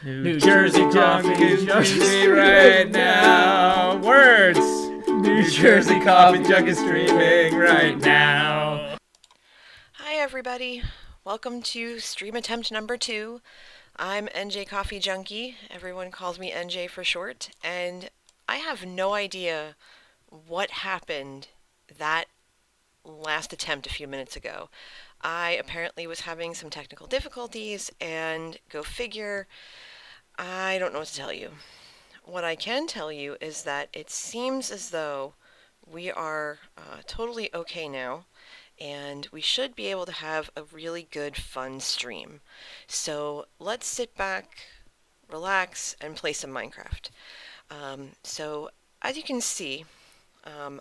New Jersey coffee is streaming right now. Words. New Jersey coffee jug is streaming right now. Hi everybody, welcome to stream attempt number 2. I'm NJ Coffee Junkie, everyone calls me NJ for short, and I have no idea what happened that last attempt a few minutes ago. I apparently was having some technical difficulties, and go figure, I don't know what to tell you. What I can tell you is that it seems as though we are totally okay now, and we should be able to have a really good, fun stream. So let's sit back, relax, and play some Minecraft. So as you can see,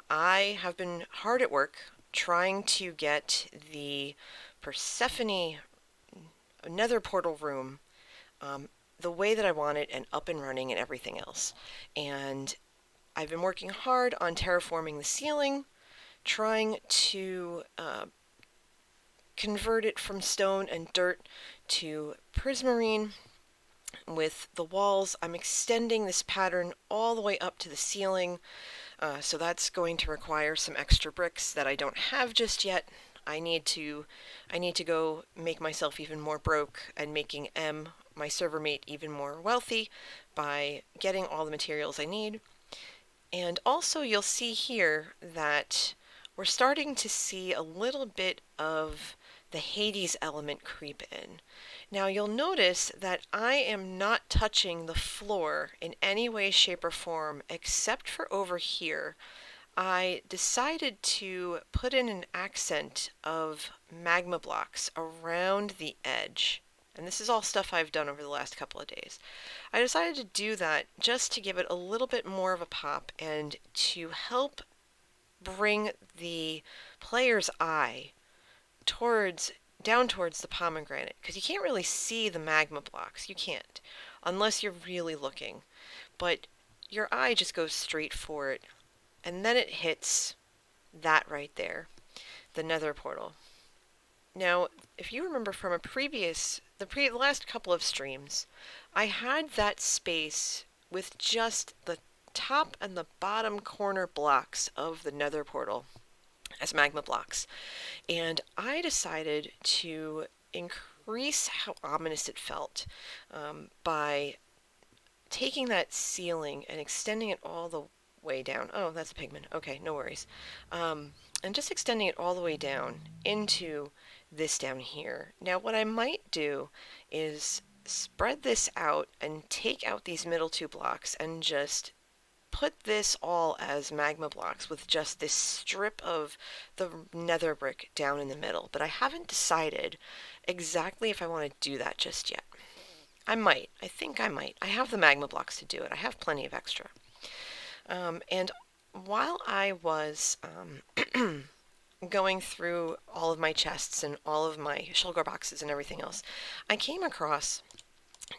I have been hard at work trying to get the Persephone nether portal room the way that I want it and up and running and everything else. And I've been working hard on terraforming the ceiling, trying to convert it from stone and dirt to prismarine. With the walls, I'm extending this pattern all the way up to the ceiling, so that's going to require some extra bricks that I don't have just yet. I need to go make myself even more broke and making M, my server mate, even more wealthy by getting all the materials I need. And also you'll see here that we're starting to see a little bit of the Hades element creep in. Now you'll notice that I am not touching the floor in any way, shape, or form except for over here. I decided to put in an accent of magma blocks around the edge. And this is all stuff I've done over the last couple of days. I decided to do that just to give it a little bit more of a pop and to help bring the player's eye down towards the pomegranate, because you can't really see the magma blocks. You can't, unless you're really looking. But your eye just goes straight for it, and then it hits that right there, the nether portal. Now, if you remember from the last couple of streams, I had that space with just the top and the bottom corner blocks of the nether portal as magma blocks. And I decided to increase how ominous it felt by taking that ceiling and extending it all the way down. Oh, that's a pigman. Okay, no worries. And just extending it all the way down into this down here. Now, what I might do is spread this out and take out these middle two blocks and just put this all as magma blocks with just this strip of the nether brick down in the middle. But I haven't decided exactly if I want to do that just yet. I might. I think I might. I have the magma blocks to do it. I have plenty of extra. And while I was going through all of my chests and all of my shulker boxes and everything else, I came across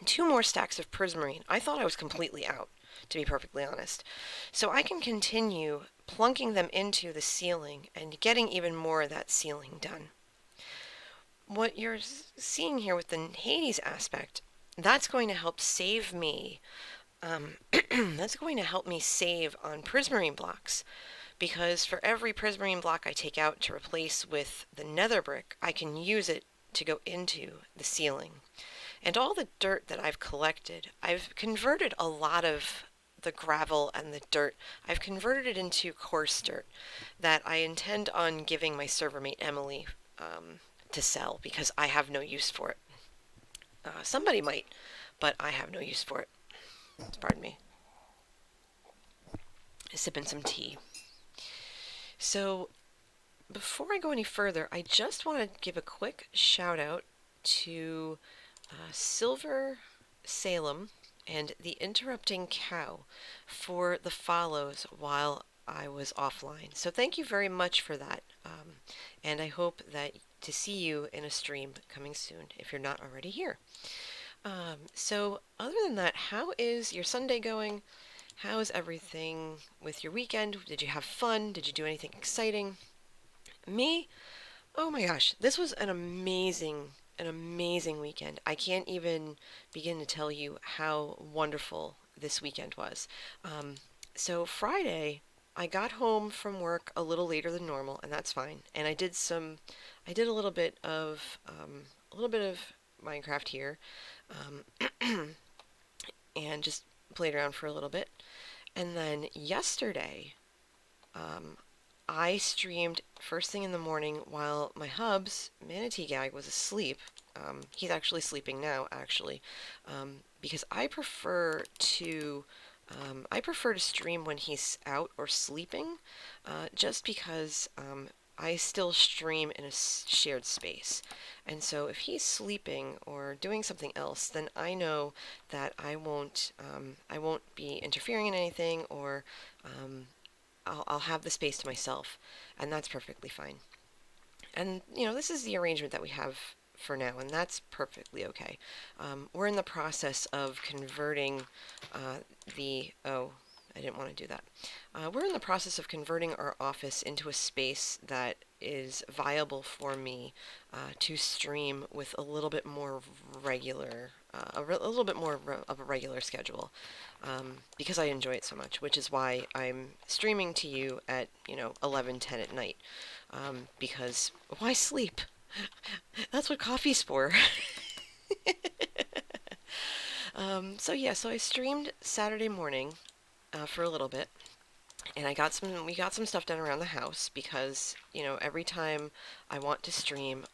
2 more stacks of prismarine. I thought I was completely out, to be perfectly honest. So I can continue plunking them into the ceiling and getting even more of that ceiling done. What you're seeing here with the Hades aspect, that's going to help save me. That's going to help me save on prismarine blocks, because for every prismarine block I take out to replace with the nether brick, I can use it to go into the ceiling. And all the dirt that I've collected, I've converted a lot of the gravel and the dirt. I've converted it into coarse dirt that I intend on giving my server mate Emily to sell, because I have no use for it. Somebody might, but I have no use for it. Pardon me. Sipping some tea. So, before I go any further, I just want to give a quick shout out to Silver Salem and the Interrupting Cow for the follows while I was offline. So thank you very much for that. And I hope that to see you in a stream coming soon if you're not already here. So other than that, how is your Sunday going? How's everything with your weekend? Did you have fun? Did you do anything exciting? Me? Oh my gosh, this was an amazing an amazing weekend. I can't even begin to tell you how wonderful this weekend was. Um, so Friday, I got home from work a little later than normal, and that's fine. And I did a little bit of Minecraft here, and just played around for a little bit. And then yesterday, um, I streamed first thing in the morning while my hub's manatee gag was asleep. He's actually sleeping now, actually, because I prefer to stream when he's out or sleeping, just because I still stream in a shared space. And so if he's sleeping or doing something else, then I know that I won't be interfering in anything, or um, I'll have the space to myself, and that's perfectly fine. And, this is the arrangement that we have for now, and that's perfectly okay. We're in the process of converting oh, I didn't want to do that. We're in the process of converting our office into a space that is viable for me to stream with a little bit more a little bit more of a regular schedule, because I enjoy it so much, which is why I'm streaming to you at 11:10 at night, because why sleep? That's what coffee's for. So yeah, so I streamed Saturday morning for a little bit, and we got some stuff done around the house because every time I want to stream,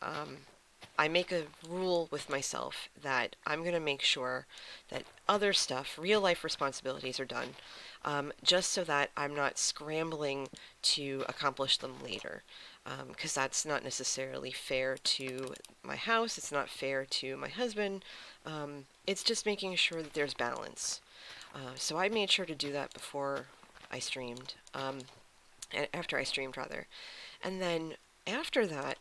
I make a rule with myself that I'm going to make sure that other stuff, real life responsibilities, are done, just so that I'm not scrambling to accomplish them later. Because that's not necessarily fair to my house, it's not fair to my husband. It's just making sure that there's balance. So I made sure to do that before I streamed, after I streamed, rather. And then after that,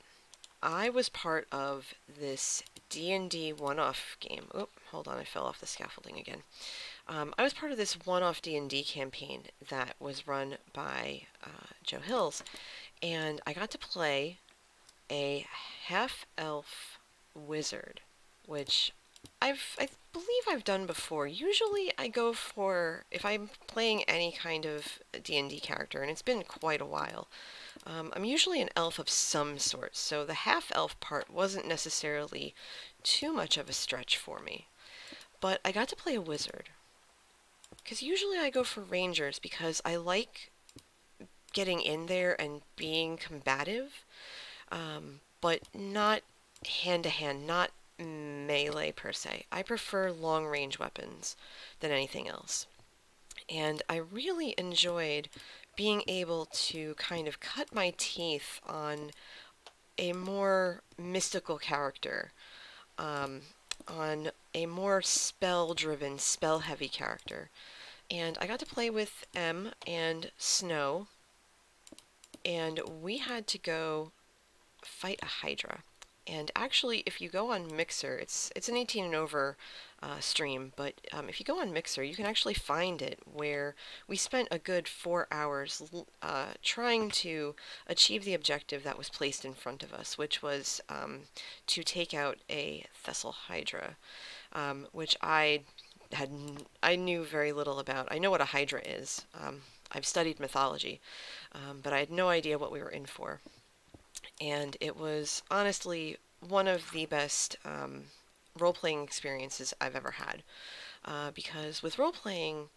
I was part of this D&D one-off game. Oh, hold on, I fell off the scaffolding again. I was part of this one-off D&D campaign that was run by Joe Hills, and I got to play a half-elf wizard, which I believe I've done before. Usually I go for, if I'm playing any kind of D&D character, and it's been quite a while, I'm usually an elf of some sort, so the half-elf part wasn't necessarily too much of a stretch for me. But I got to play a wizard, because usually I go for rangers because I like getting in there and being combative, but not hand to hand, not melee per se. I prefer long range weapons than anything else. And I really enjoyed being able to kind of cut my teeth on a more mystical character, um, on a more spell driven, spell heavy character. And I got to play with M and Snow, and we had to go fight a Hydra. And actually, if you go on Mixer, it's an 18 and over stream, but if you go on Mixer, you can actually find it where we spent a good 4 hours trying to achieve the objective that was placed in front of us, which was to take out a Thessal Hydra, which had I knew very little about. I know what a Hydra is. I've studied mythology, but I had no idea what we were in for. And it was honestly one of the best role playing experiences I've ever had. Because with role playing,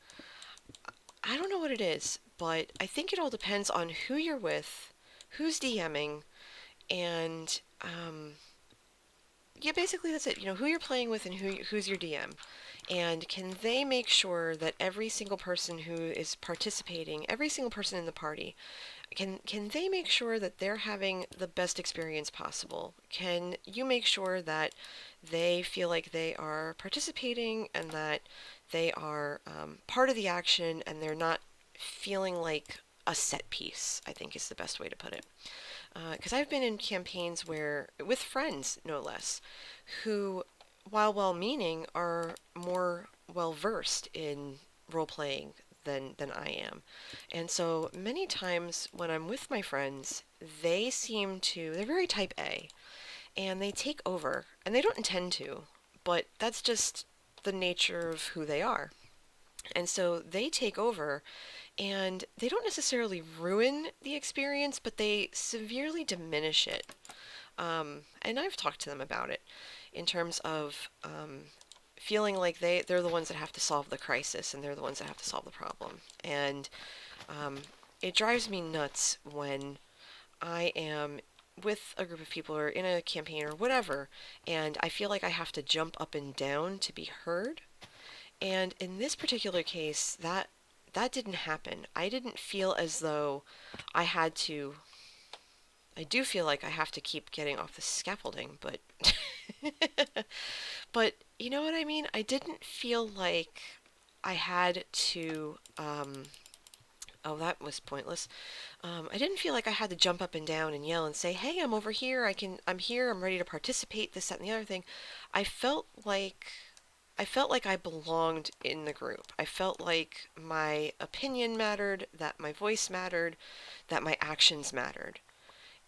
I don't know what it is, but I think it all depends on who you're with, who's DMing, and yeah, basically that's it. Who you're playing with and who's your DM. And can they make sure that every single person who is participating, every single person in the party, can they make sure that they're having the best experience possible? Can you make sure that they feel like they are participating and that they are part of the action and they're not feeling like a set piece, I think is the best way to put it. Because I've been in campaigns where, with friends no less, who, while well meaning, are more well versed in role playing than I am. And so many times when I'm with my friends, they're very type A. and they take over, and they don't intend to, but that's just the nature of who they are. And so they take over, and they don't necessarily ruin the experience, but they severely diminish it. And I've talked to them about it in terms of feeling like they're the ones that have to solve the crisis and they're the ones that have to solve the problem. And um, it drives me nuts when I am with a group of people or in a campaign or whatever, and I feel like I have to jump up and down to be heard. And in this particular case, that didn't happen. I didn't feel as though I had to. I do feel like I have to keep getting off the scaffolding, but but you know what I mean? I didn't feel like I had to oh, that was pointless. I didn't feel like I had to jump up and down and yell and say, "Hey, I'm over here. I'm here. I'm ready to participate." This, that, and the other thing. I felt like I felt like I belonged in the group. I felt like my opinion mattered, that my voice mattered, that my actions mattered.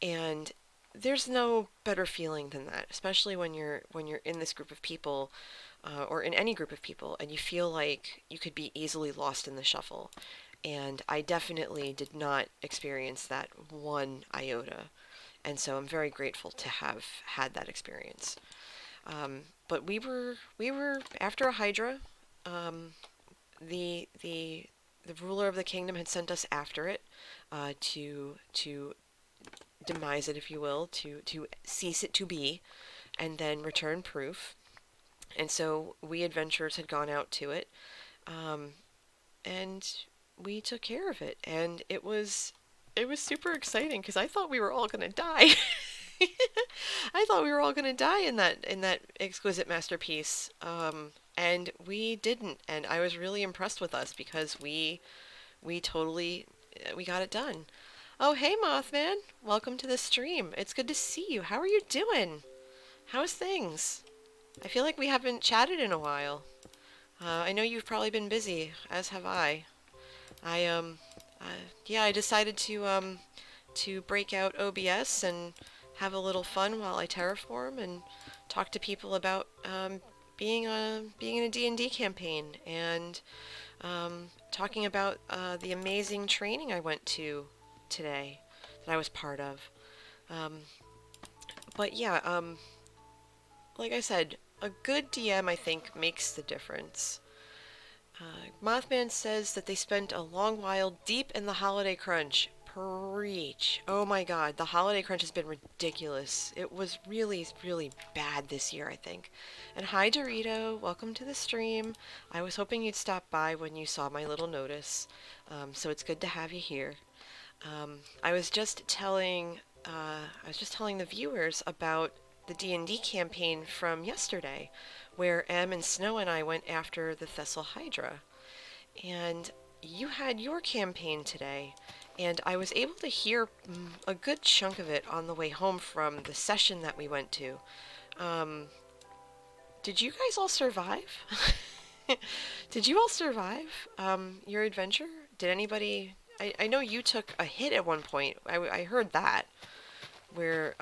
And there's no better feeling than that, especially when you're in this group of people, or in any group of people, and you feel like you could be easily lost in the shuffle. And I definitely did not experience that one iota. And so I'm very grateful to have had that experience. But we were after a Hydra. Um, the ruler of the kingdom had sent us after it, to demise it, if you will, to cease it to be, and then return proof. And so we adventurers had gone out to it, um, and we took care of it, and it was super exciting because I thought we were all gonna die. I thought we were all gonna die in that exquisite masterpiece, and we didn't, and I was really impressed with us because we totally we got it done. Oh, hey, Mothman. Welcome to the stream. It's good to see you. How are you doing? How's things? I feel like we haven't chatted in a while. I know you've probably been busy, as have I. I yeah, I decided to break out OBS and have a little fun while I terraform and talk to people about being in a D&D campaign and talking about the amazing training I went to today that I was part of. Um, but yeah, like I said, a good DM I think makes the difference. Mothman says that they spent a long while deep in the holiday crunch. Preach. Oh my god, the holiday crunch has been ridiculous. It was really, really bad this year, I think. And hi, Dorito. Welcome to the stream. I was hoping you'd stop by when you saw my little notice. So it's good to have you here. I was just telling the viewers about the D&D campaign from yesterday, where Em and Snow and I went after the Thessal Hydra. And you had your campaign today, and I was able to hear a good chunk of it on the way home from the session that we went to. Um, did you guys all survive? Did you all survive your adventure? Did anybody? I know you took a hit at one point. I heard that, where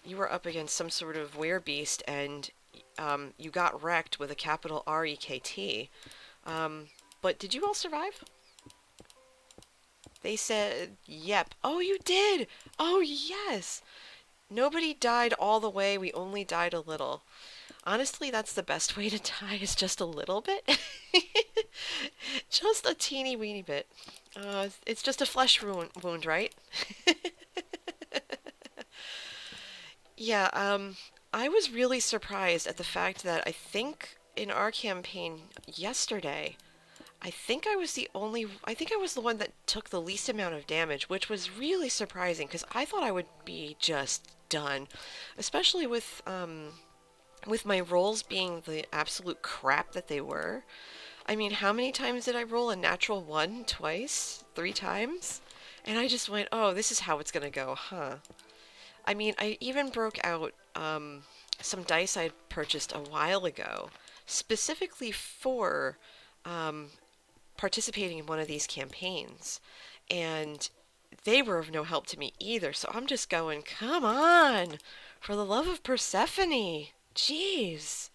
you were up against some sort of werebeast and you got wrecked with a capital REKT. Um, but did you all survive? They said, yep. Oh, you did! Oh, yes! Nobody died all the way, we only died a little. Honestly, that's the best way to die, is just a little bit. Just a teeny weeny bit. It's just a flesh wound, right? Yeah, I was really surprised at the fact that I think in our campaign yesterday, I think I was the one that took the least amount of damage, which was really surprising because I thought I would be just done, especially with my rolls being the absolute crap that they were. I mean, how many times did I roll a natural one? Twice? Three times? And I just went, oh, this is how it's gonna go, huh? I mean, I even broke out some dice I had purchased a while ago, specifically for um, participating in one of these campaigns. And they were of no help to me either. So I'm just going, come on, For the love of Persephone. Jeez.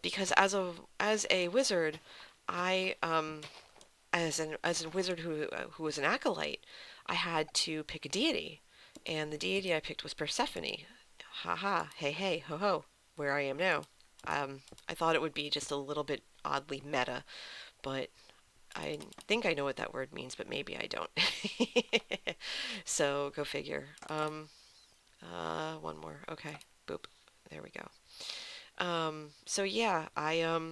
Because as a wizard, I as a wizard who was an acolyte, I had to pick a deity, and the deity I picked was Persephone. Ha ha, hey hey, ho ho, where I am now. I thought it would be just a little bit oddly meta, but I think I know what that word means, but maybe I don't. So go figure. One more. Okay, boop. There we go. So yeah, I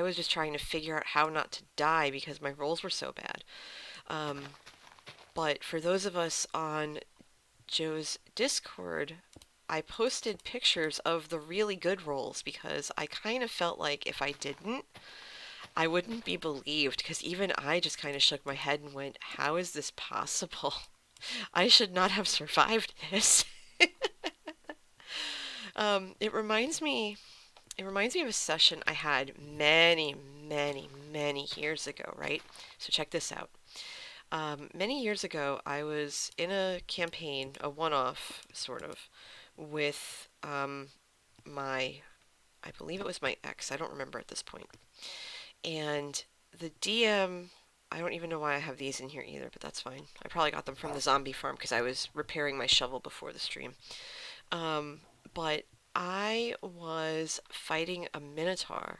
was just trying to figure out how not to die because my rolls were so bad. Um, but for those of us on Joe's Discord, I posted pictures of the really good rolls because I kind of felt like if I didn't, I wouldn't be believed because even I just kind of shook my head and went, how is this possible? I should not have survived this. It reminds me of a session I had many, many, many years ago, right? So check this out. Many years ago, I was in a campaign, a one-off sort of, with I believe it was my ex. I don't remember at this point. And the DM, I don't even know why I have these in here either, but that's fine. I probably got them from the zombie farm because I was repairing my shovel before the stream. Um, but I was fighting a minotaur,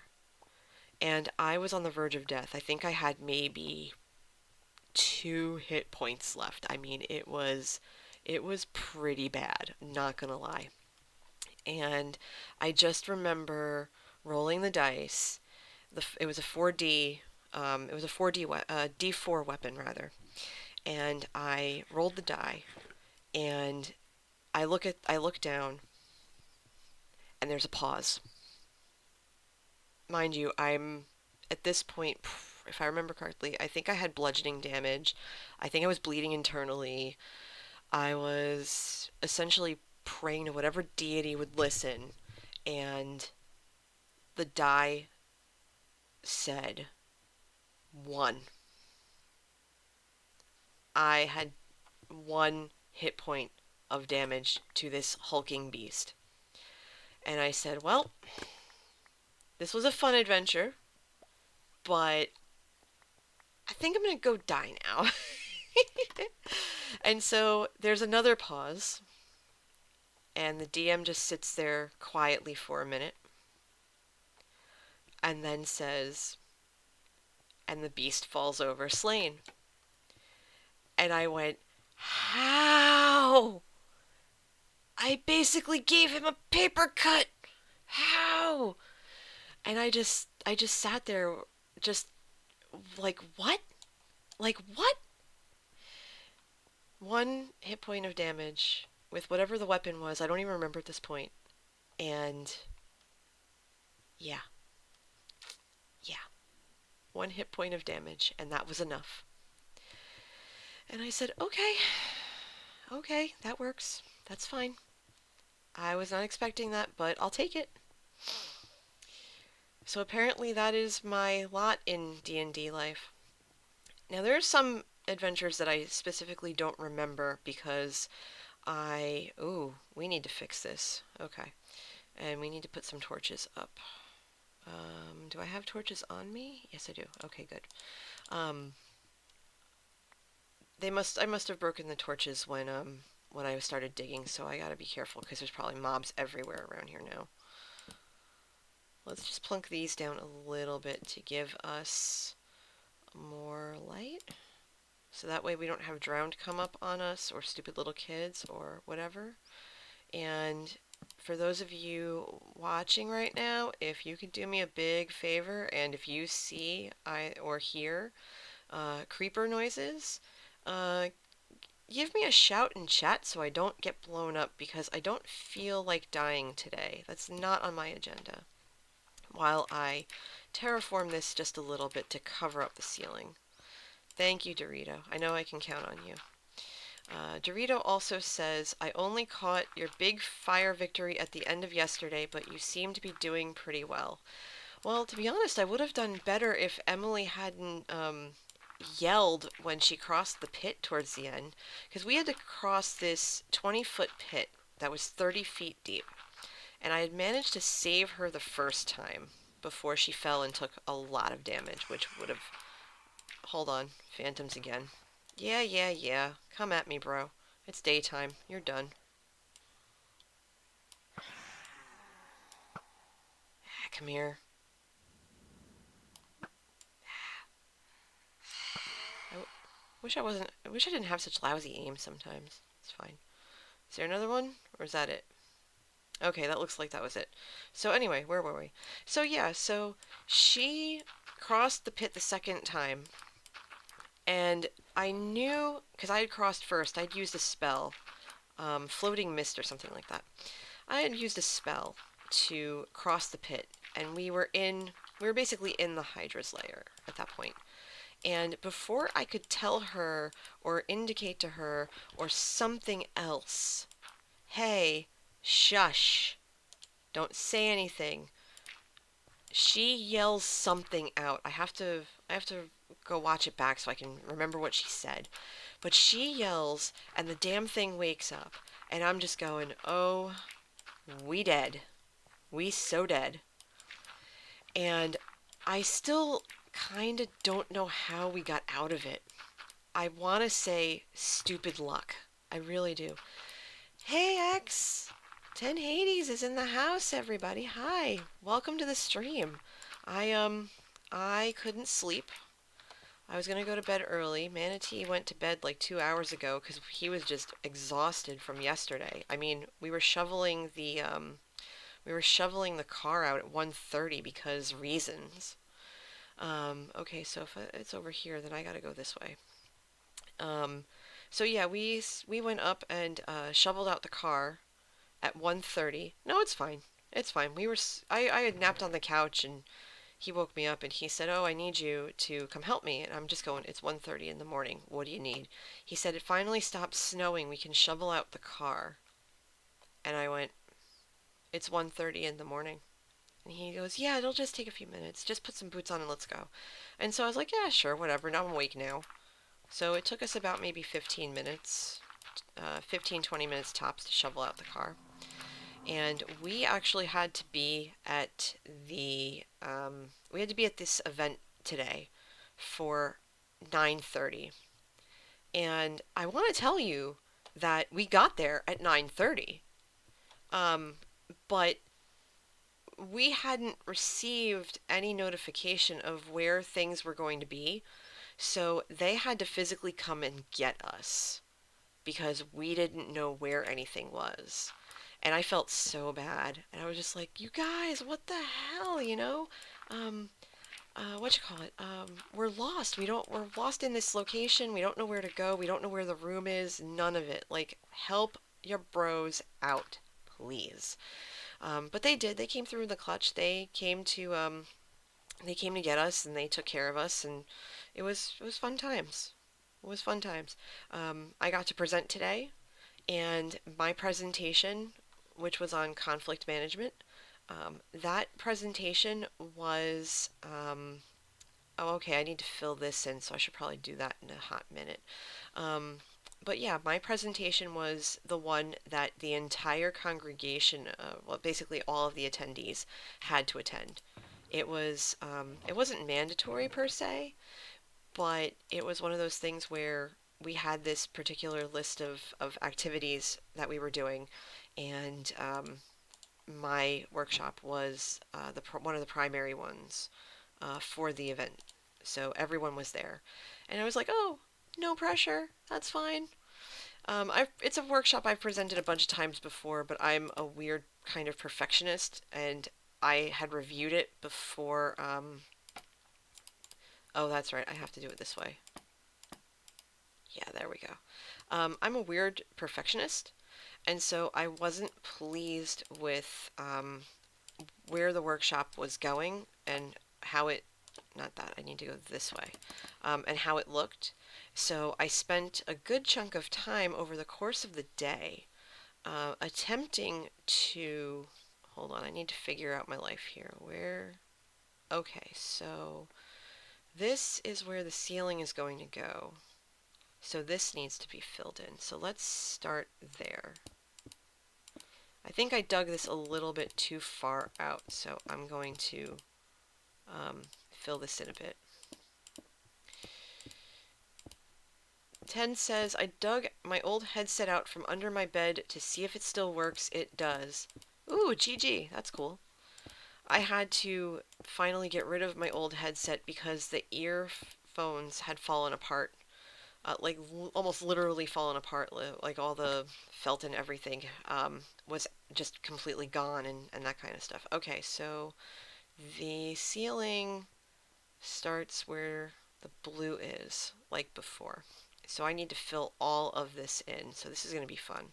and I was on the verge of death. I think I had maybe 2 hit points left. I mean, it was pretty bad, not gonna lie. And I just remember rolling the dice. It was a 4D. It was a 4D D4 weapon rather. And I rolled the die, and I look down, and there's a pause. Mind you, I'm at this point, if I remember correctly, I think I had bludgeoning damage. I think I was bleeding internally. I was essentially praying to whatever deity would listen, and the die said 1. I had 1 hit point of damage to this hulking beast. And I said, well, this was a fun adventure, but I think I'm gonna go die now. And so there's another pause, and the DM just sits there quietly for a minute, and then says, and the beast falls over slain. And I went, how? I basically gave him a paper cut. How? And I just sat there, just like, what? Like, what? 1 hit point of damage with whatever the weapon was. I don't even remember at this point. And yeah, yeah. 1 hit point of damage, and that was enough. And I said, okay, that works. That's fine. I was not expecting that, but I'll take it. So apparently that is my lot in D&D life. Now there are some adventures that I specifically don't remember because we need to fix this. Okay. And we need to put some torches up. Do I have torches on me? Yes, I do. Okay, good. I must have broken the torches when I started digging, so I gotta be careful because there's probably mobs everywhere around here now. Let's just plunk these down a little bit to give us more light. So that way we don't have drowned come up on us or stupid little kids or whatever. And for those of you watching right now, if you could do me a big favor and if you see or hear creeper noises, give me a shout in chat so I don't get blown up because I don't feel like dying today. That's not on my agenda. While I terraform this just a little bit to cover up the ceiling. Thank you, Dorito. I know I can count on you. Dorito also says, I only caught your big fire victory at the end of yesterday, but you seem to be doing pretty well. Well, to be honest, I would have done better if Emily hadn't yelled when she crossed the pit towards the end, because we had to cross this 20-foot pit that was 30 feet deep. And I had managed to save her the first time before she fell and took a lot of damage, which would have. Hold on, phantoms again. Yeah, yeah, yeah. Come at me, bro. It's daytime. You're done. Come here. I wish I wasn't. I wish I didn't have such lousy aim sometimes. It's fine. Is there another one? Or is that it? Okay, that looks like that was it. So anyway, where were we? So yeah, so she crossed the pit the second time, and I knew because I had crossed first. I'd used a spell, floating mist or something like that. I had used a spell to cross the pit, and we were basically in the Hydra's lair at that point. And before I could tell her or indicate to her or something else, hey, shush, don't say anything. She yells something out. I have to go watch it back so I can remember what she said. But she yells and the damn thing wakes up and I'm just going, "Oh, we dead. We so dead." And I still kind of don't know how we got out of it. I want to say stupid luck. I really do. Hey, X! 10 Hades is in the house, everybody. Hi. Welcome to the stream. I couldn't sleep. I was gonna go to bed early. Manatee went to bed like 2 hours ago because he was just exhausted from yesterday. I mean, we were shoveling the car out at 1:30 because reasons. Okay, so if it's over here, then I gotta go this way. Um, so yeah, we went up and shoveled out the car at 1:30. No, it's fine. It's fine. I had napped on the couch and he woke me up and he said, "Oh, I need you to come help me." And I'm just going, "It's 1:30 in the morning. What do you need?" He said, "It finally stopped snowing. We can shovel out the car." And I went, "It's 1:30 in the morning." And he goes, "Yeah, it'll just take a few minutes. Just put some boots on and let's go." And so I was like, "Yeah, sure, whatever. Now I'm awake now." So it took us about maybe 15 minutes, 15, 20 minutes tops to shovel out the car. And we actually had to be at this event today for 9:30. And I want to tell you that we got there at 9:30. Um, but we hadn't received any notification of where things were going to be, so they had to physically come and get us because we didn't know where anything was. And I felt so bad. And I was just like, "You guys, what the hell, you know? Um, what you call it? We're lost. We're lost in this location. We don't know where to go. We don't know where the room is. None of it. Like, help your bros out, please." But they did. They came through in the clutch. They came to get us and they took care of us and it was fun times. It was fun times. I got to present today and my presentation, which was on conflict management, that presentation was oh, okay, I need to fill this in, so I should probably do that in a hot minute. Um, but yeah, my presentation was the one that the entire congregation, well, basically all of the attendees, had to attend. It wasn't mandatory per se, but it was one of those things where we had this particular list of activities that we were doing, and my workshop was one of the primary ones for the event. So everyone was there. And I was like, "Oh, no pressure. That's fine." It's a workshop I've presented a bunch of times before, but I'm a weird kind of perfectionist, and I had reviewed it before. Oh, that's right. I have to do it this way. Yeah, there we go. I'm a weird perfectionist, and so I wasn't pleased with where the workshop was going and how it, not that, I need to go this way, and how it looked. So I spent a good chunk of time over the course of the day attempting to, hold on, I need to figure out my life here. Okay, so this is where the ceiling is going to go. So this needs to be filled in. So let's start there. I think I dug this a little bit too far out, so I'm going to fill this in a bit. 10 says, I dug my old headset out from under my bed to see if it still works. It does. Ooh, GG. That's cool. I had to finally get rid of my old headset because the earphones had fallen apart. Like almost literally fallen apart. Like all the felt and everything was just completely gone and that kind of stuff. Okay, so the ceiling starts where the blue is, like before. So I need to fill all of this in. So this is going to be fun.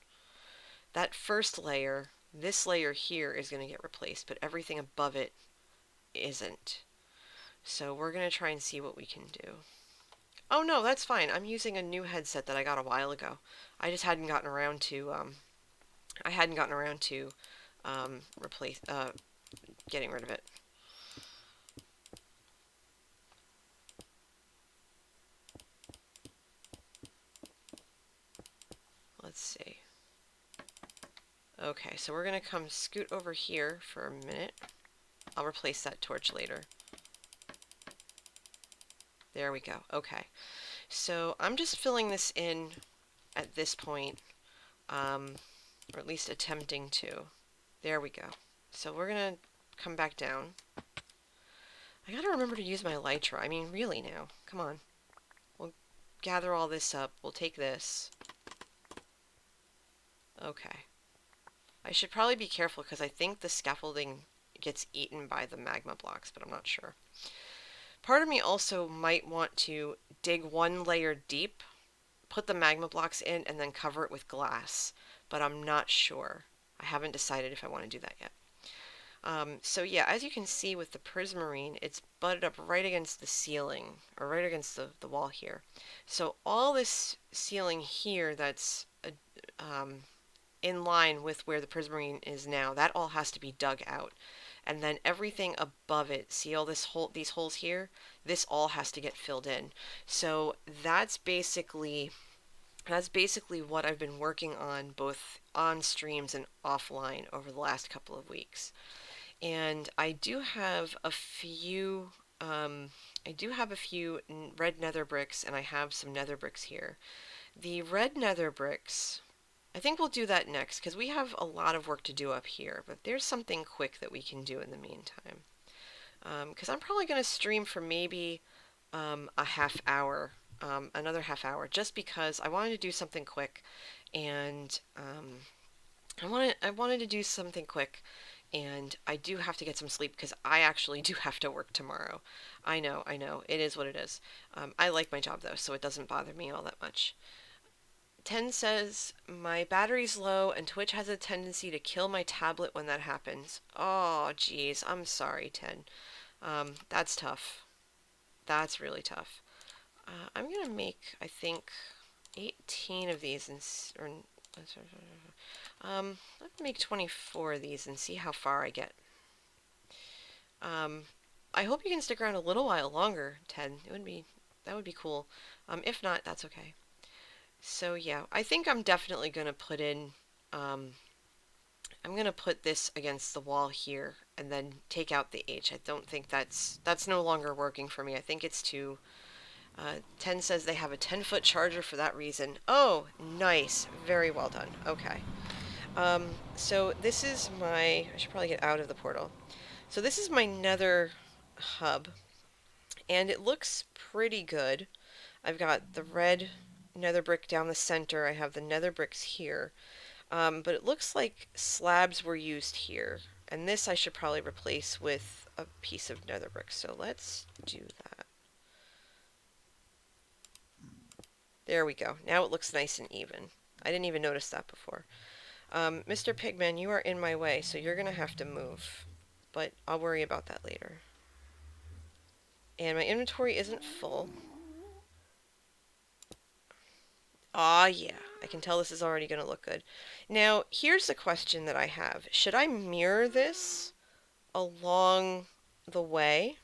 That first layer, this layer here is going to get replaced, but everything above it isn't. So we're going to try and see what we can do. Oh no, that's fine. I'm using a new headset that I got a while ago. I just hadn't gotten around to replace getting rid of it. Let's see. Okay, so we're gonna come scoot over here for a minute. I'll replace that torch later. There we go. Okay, so I'm just filling this in at this point, or at least attempting to. There we go. So we're gonna come back down. I gotta remember to use my elytra. I mean, really now. Come on. We'll gather all this up. We'll take this. Okay. I should probably be careful because I think the scaffolding gets eaten by the magma blocks, but I'm not sure. Part of me also might want to dig one layer deep, put the magma blocks in, and then cover it with glass, but I'm not sure. I haven't decided if I want to do that yet. So yeah, as you can see with the prismarine, it's butted up right against the ceiling, or right against the wall here. So all this ceiling here that's in line with where the prismarine is now, that all has to be dug out. And then everything above it, see all these holes here? This all has to get filled in. So that's basically what I've been working on both on streams and offline over the last couple of weeks. And I do have a few red nether bricks, and I have some nether bricks here. The red nether bricks, I think we'll do that next because we have a lot of work to do up here, but there's something quick that we can do in the meantime. Because I'm probably going to stream for maybe a half hour, another half hour, just because I wanted to do something quick, and I wanted to do something quick, and I do have to get some sleep because I actually do have to work tomorrow. I know, it is what it is. I like my job though, so it doesn't bother me all that much. 10 says, my battery's low and Twitch has a tendency to kill my tablet when that happens. Oh, geez, I'm sorry, 10. That's tough. That's really tough. I'm gonna make, I think, 18 of these let's make 24 of these and see how far I get. I hope you can stick around a little while longer, 10. That would be cool. If not, that's okay. So yeah, I think I'm definitely gonna put in, I'm gonna put this against the wall here and then take out the H. I don't think that's no longer working for me. I think it's too, 10 says they have a 10-foot charger for that reason. Oh, nice. Very well done. Okay. So this is I should probably get out of the portal. So this is my nether hub, and it looks pretty good. I've got the red nether brick down the center. I have the nether bricks here. But it looks like slabs were used here. And this I should probably replace with a piece of nether brick. So let's do that. There we go. Now it looks nice and even. I didn't even notice that before. Mr. Pigman, you are in my way, so you're going to have to move. But I'll worry about that later. And my inventory isn't full. Ah, yeah. I can tell this is already going to look good. Now, here's the question that I have. Should I mirror this along the way?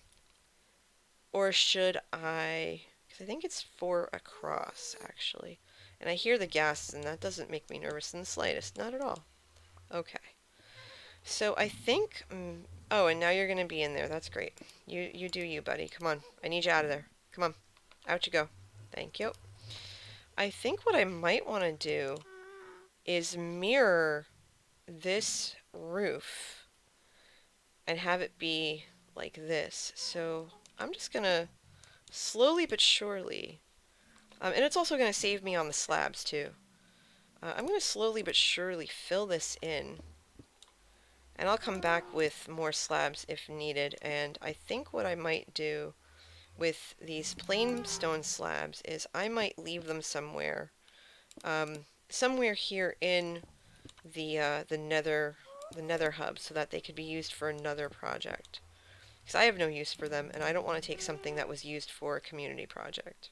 Or should I? Because I think it's 4 across, actually. And I hear the gas, and that doesn't make me nervous in the slightest. Not at all. Okay. So I think. Oh, and now you're going to be in there. That's great. You do you, buddy. Come on. I need you out of there. Come on. Out you go. Thank you. I think what I might want to do is mirror this roof and have it be like this. So I'm just going to slowly but surely. And it's also going to save me on the slabs too. I'm going to slowly but surely fill this in. And I'll come back with more slabs if needed. And I think what I might do with these plain stone slabs is I might leave them somewhere. Somewhere here in the nether hub so that they could be used for another project. Because I have no use for them and I don't want to take something that was used for a community project.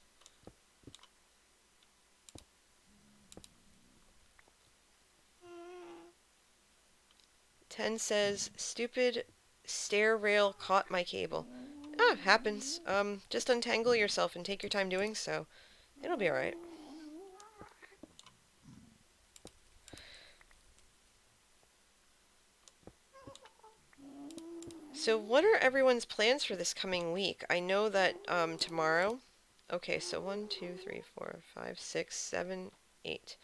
10 says, stupid stair rail caught my cable. Ah, happens. Just untangle yourself and take your time doing so. It'll be alright. So what are everyone's plans for this coming week? I know that tomorrow. Okay, so 1, 2, 3, 4, 5, 6, 7, 8,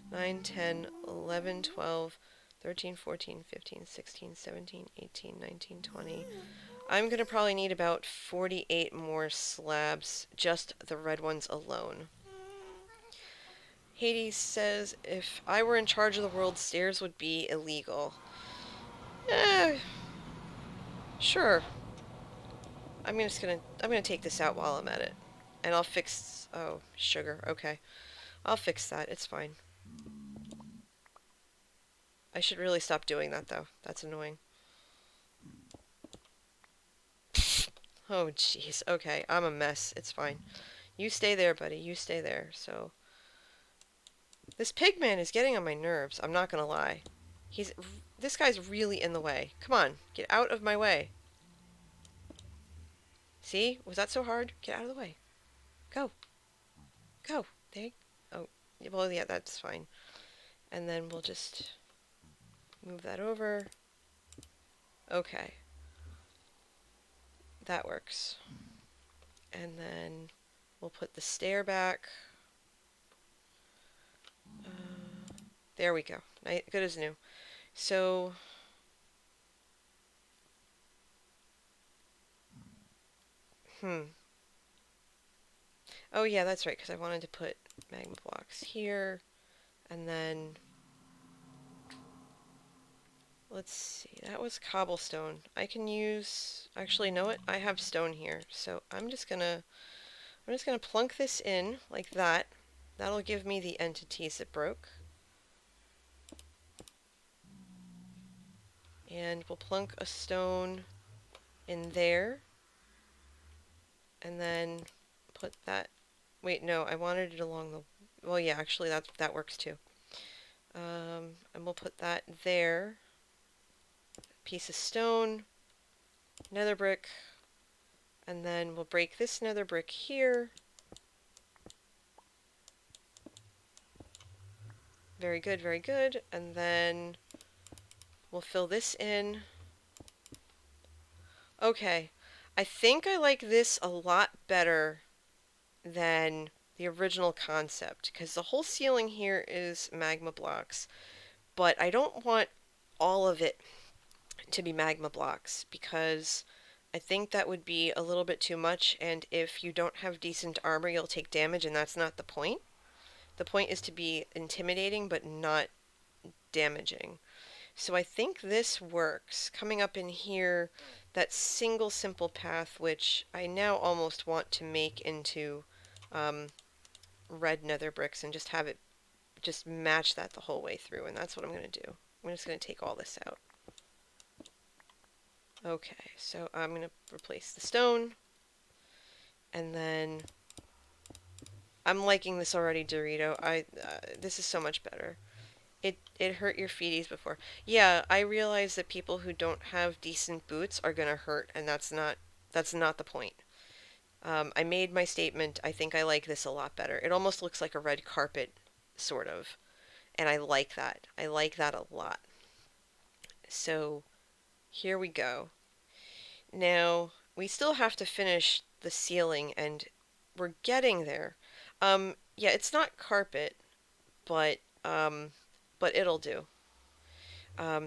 9, 10, 11, 12, 13, 14, 15, 16, 17, 18, 19, 20. I'm going to probably need about 48 more slabs, just the red ones alone. Hades says, if I were in charge of the world, stairs would be illegal. Eh, sure. I'm gonna take this out while I'm at it. And I'll fix, oh, sugar, okay. I'll fix that, it's fine. I should really stop doing that though. That's annoying. Oh, jeez. Okay, I'm a mess. It's fine. You stay there, buddy. You stay there. So, this pigman is getting on my nerves. I'm not gonna lie. This guy's really in the way. Come on, get out of my way. See? Was that so hard? Get out of the way. Go. Go. There. Oh, well, yeah, that's fine. And then we'll just move that over. Okay. That works. And then we'll put the stair back. There we go. Good as new. So, oh yeah, that's right, because I wanted to put magma blocks here, and then, let's see, that was cobblestone. I can use, actually, know what? I have stone here, so I'm just gonna plunk this in like that. That'll give me the entities that broke. And we'll plunk a stone in there. And then put that... Wait, no, I wanted it along the... Well, yeah, actually, that works too. And we'll put that there. Piece of stone. Nether brick. And then we'll break this nether brick here. Very good, very good. And then we'll fill this in. Okay. I think I like this a lot better than the original concept, because the whole ceiling here is magma blocks, but I don't want all of it to be magma blocks, because I think that would be a little bit too much, and if you don't have decent armor, you'll take damage, and that's not the point. The point is to be intimidating, but not damaging. So I think this works. Coming up in here, that single simple path, which I now almost want to make into um, red nether bricks and just have it just match that the whole way through, and that's what I'm going to do. I'm just going to take all this out. Okay, so I'm going to replace the stone, and then I'm liking this already, Dorito. This is so much better. It hurt your feeties before. Yeah, I realize that people who don't have decent boots are gonna hurt, and that's not the point. I made my statement. I think I like this a lot better. It almost looks like a red carpet, sort of. And I like that. I like that a lot. So here we go. Now, we still have to finish the ceiling, and we're getting there. Yeah, it's not carpet, but but it'll do.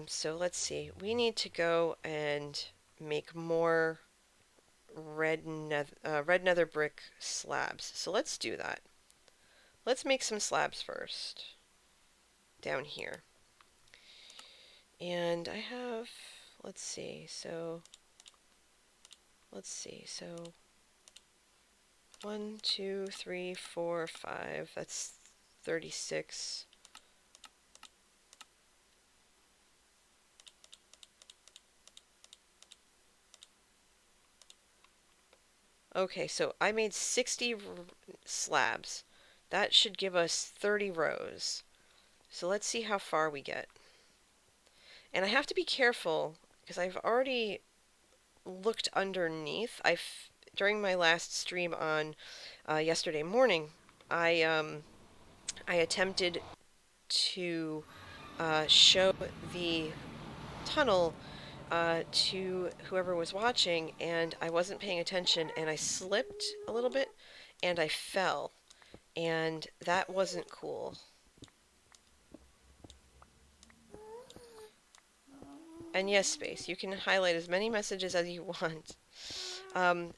So let's see. We need to go and make more red nether brick slabs. So let's do that. Let's make some slabs first down here. And I have, let's see. So 1, 2, 3, 4, 5. That's 36. Okay, so I made 60 slabs. That should give us 30 rows. So let's see how far we get. And I have to be careful because I've already looked underneath. During my last stream on yesterday morning, I I attempted to show the tunnel to whoever was watching, and I wasn't paying attention, and I slipped a little bit, and I fell, and that wasn't cool. And yes, Space, you can highlight as many messages as you want.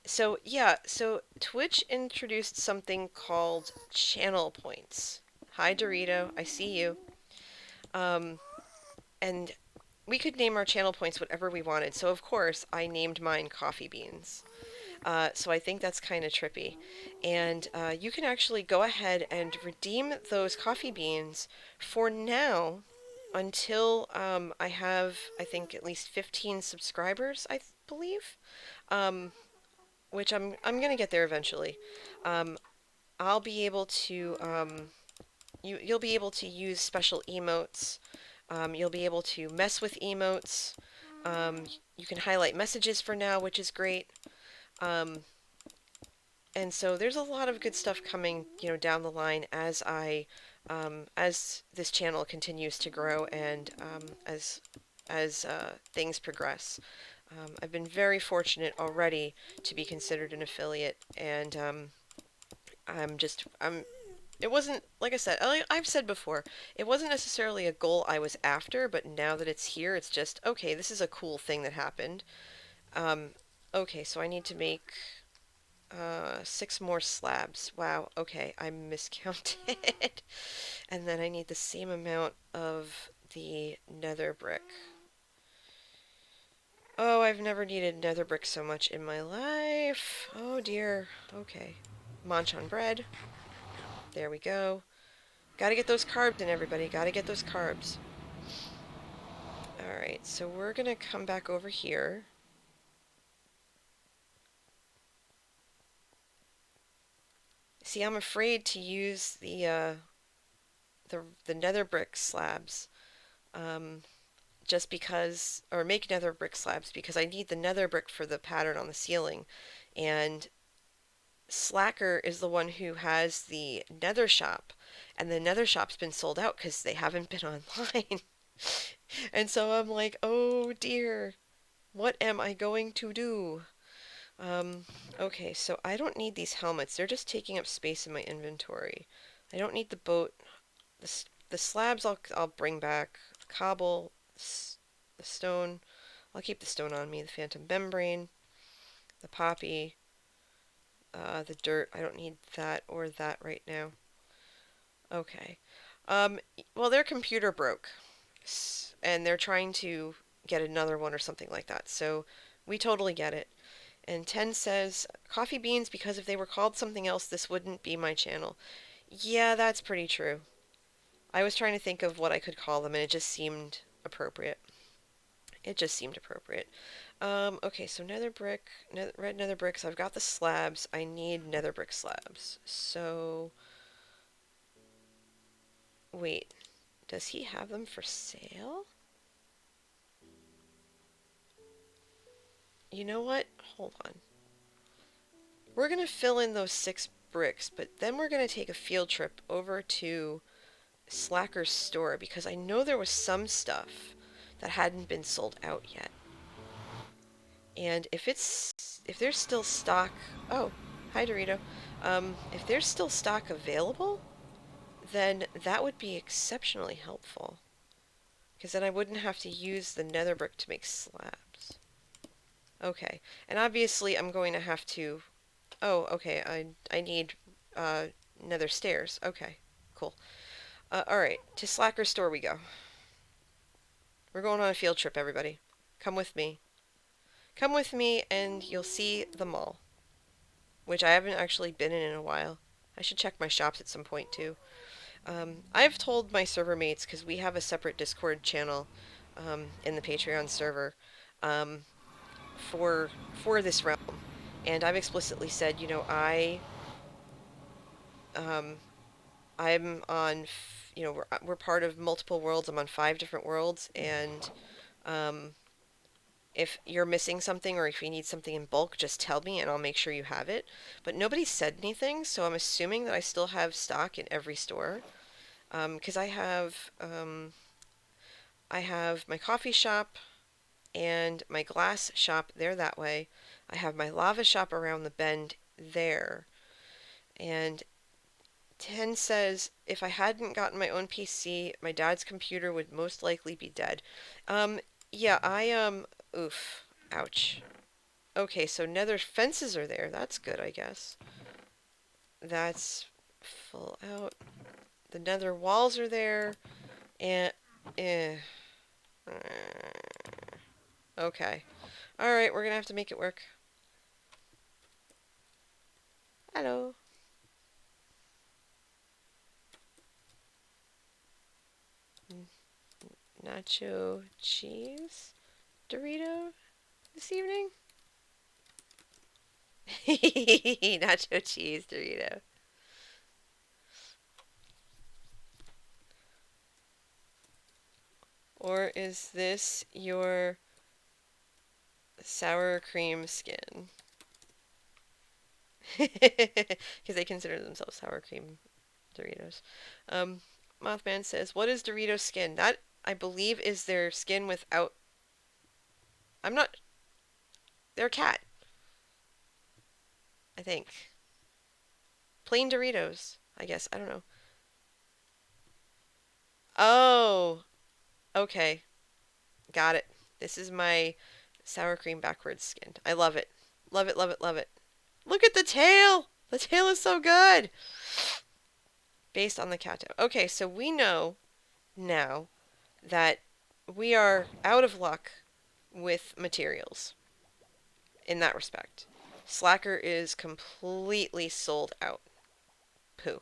So yeah, so Twitch introduced something called channel points. Hi, Dorito, I see you. Um, and we could name our channel points whatever we wanted. So of course, I named mine coffee beans. So I think that's kind of trippy. And you can actually go ahead and redeem those coffee beans for now until I have, I think, at least 15 subscribers, I believe. Um, which I'm gonna get there eventually. Um, I'll be able to you'll be able to use special emotes. You'll be able to mess with emotes. Um, you can highlight messages for now, which is great. Um, and so there's a lot of good stuff coming, down the line as this channel continues to grow and as things progress. I've been very fortunate already to be considered an affiliate, and I'm. It wasn't, like I said, I've said before, it wasn't necessarily a goal I was after, but now that it's here, it's just okay. This is a cool thing that happened. Um, okay, so I need to make 6 more slabs. Wow, okay, I miscounted. And then I need the same amount of the nether brick. Oh, I've never needed nether brick so much in my life. Oh dear. Okay. Munch on bread. There we go. Gotta get those carbs in, everybody. Gotta get those carbs. Alright, so we're gonna come back over here. See, I'm afraid to use the nether brick slabs. Um, just because, or make nether brick slabs because I need the nether brick for the pattern on the ceiling. And Slacker is the one who has the nether shop, and the nether shop's been sold out because they haven't been online. And so I'm like, oh dear, what am I going to do? Um, okay, so I don't need these helmets. They're just taking up space in my inventory. I don't need the boat. The slabs I'll bring back. The cobble, the stone. I'll keep the stone on me. The phantom membrane, the poppy, the dirt. I don't need that or that right now. Okay. Um, well, their computer broke, and they're trying to get another one or something like that. So we totally get it. And 10 says, coffee beans, because if they were called something else, this wouldn't be my channel. Yeah, that's pretty true. I was trying to think of what I could call them, and it just seemed appropriate. It just seemed appropriate. Okay, so nether brick, red nether bricks. I've got the slabs. I need nether brick slabs. So, wait, does he have them for sale? You know what? Hold on. we're gonna fill in those 6 bricks, but then we're gonna take a field trip over to Slacker's store because I know there was some stuff that hadn't been sold out yet. And if there's still stock, oh, hi Dorito. If there's still stock available, then that would be exceptionally helpful. Because then I wouldn't have to use the nether brick to make slabs. Okay, and obviously I'm going to have to. Oh, okay. I need uh, nether stairs. Okay, cool. All right, to Slacker's store we go. We're going on a field trip, everybody. Come with me. Come with me, and you'll see the mall, which I haven't actually been in a while. I should check my shops at some point too. I've told my server mates because we have a separate Discord channel in the Patreon server um, for this realm, and I've explicitly said, um, I'm on, we're part of multiple worlds. I'm on 5 different worlds, and um, if you're missing something or if you need something in bulk, just tell me and I'll make sure you have it. But nobody said anything, so I'm assuming that I still have stock in every store. Because I have my coffee shop and my glass shop there that way. I have my lava shop around the bend there. And 10 says if I hadn't gotten my own PC, my dad's computer would most likely be dead. Um, yeah, oof, ouch. Okay, so nether fences are there. That's good, I guess. That's full out. The nether walls are there. And, eh. Okay. Alright, we're gonna have to make it work. Hello. Nacho cheese Dorito this evening? Nacho cheese Dorito. Or is this your sour cream skin? Because they consider themselves sour cream Doritos. Um, Mothman says, "What is Dorito skin?" That I believe is their skin without. I'm not. They're a cat. I think plain Doritos. I guess I don't know. Oh, okay, got it. This is my sour cream backwards skin. I love it. Love it. Love it. Love it. Look at the tail. The tail is so good. Based on the cattail. Okay, so we know now that we are out of luck with materials in that respect. Slacker is completely sold out. Poo.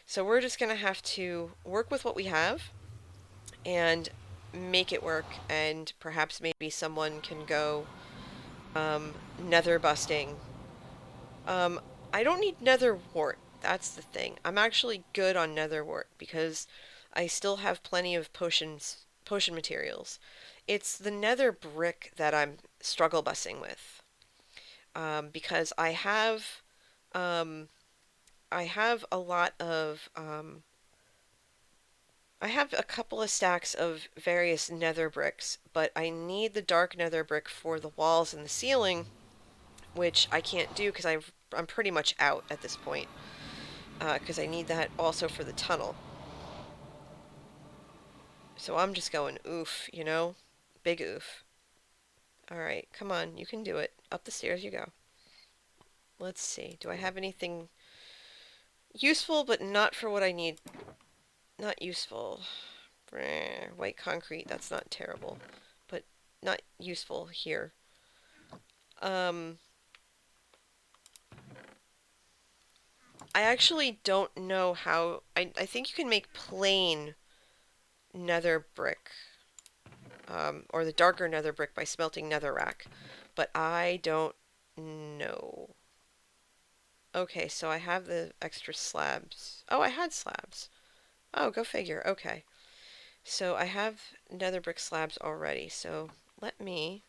So we're just going to have to work with what we have and make it work, and perhaps maybe someone can go nether busting. Um, I don't need nether wart. That's the thing. I'm actually good on nether wart because I still have plenty of potion materials. It's the nether brick that I'm struggle bussing with. Because um, I have a lot of I have a couple of stacks of various nether bricks, but I need the dark nether brick for the walls and the ceiling, which I can't do because I'm pretty much out at this point. Because I need that also for the tunnel. So I'm just going oof, big oof. All right, come on, you can do it. Up the stairs you go. Let's see. Do I have anything useful but not for what I need? Not useful. White concrete, that's not terrible, but not useful here. Um, I actually don't know how. I think you can make plain nether brick, or the darker nether brick by smelting netherrack, but I don't know. Okay, so I have the extra slabs. Oh, I had slabs. Oh, go figure. Okay. So I have nether brick slabs already, so let me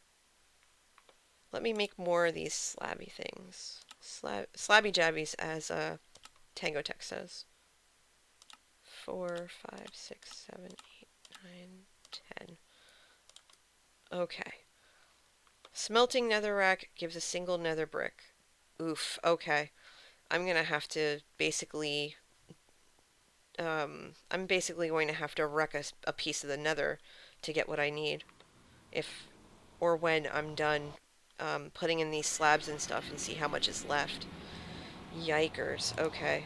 make more of these slabby things. Slabby jabbies, as Tango Tech says. 4, 5, 6, 7, 8, 9, 10. Okay. Smelting netherrack gives a single nether brick. Oof, okay. I'm gonna have to basically, I'm basically going to have to wreck a piece of the nether to get what I need. If, or when I'm done putting in these slabs and stuff and see how much is left. Yikers, okay.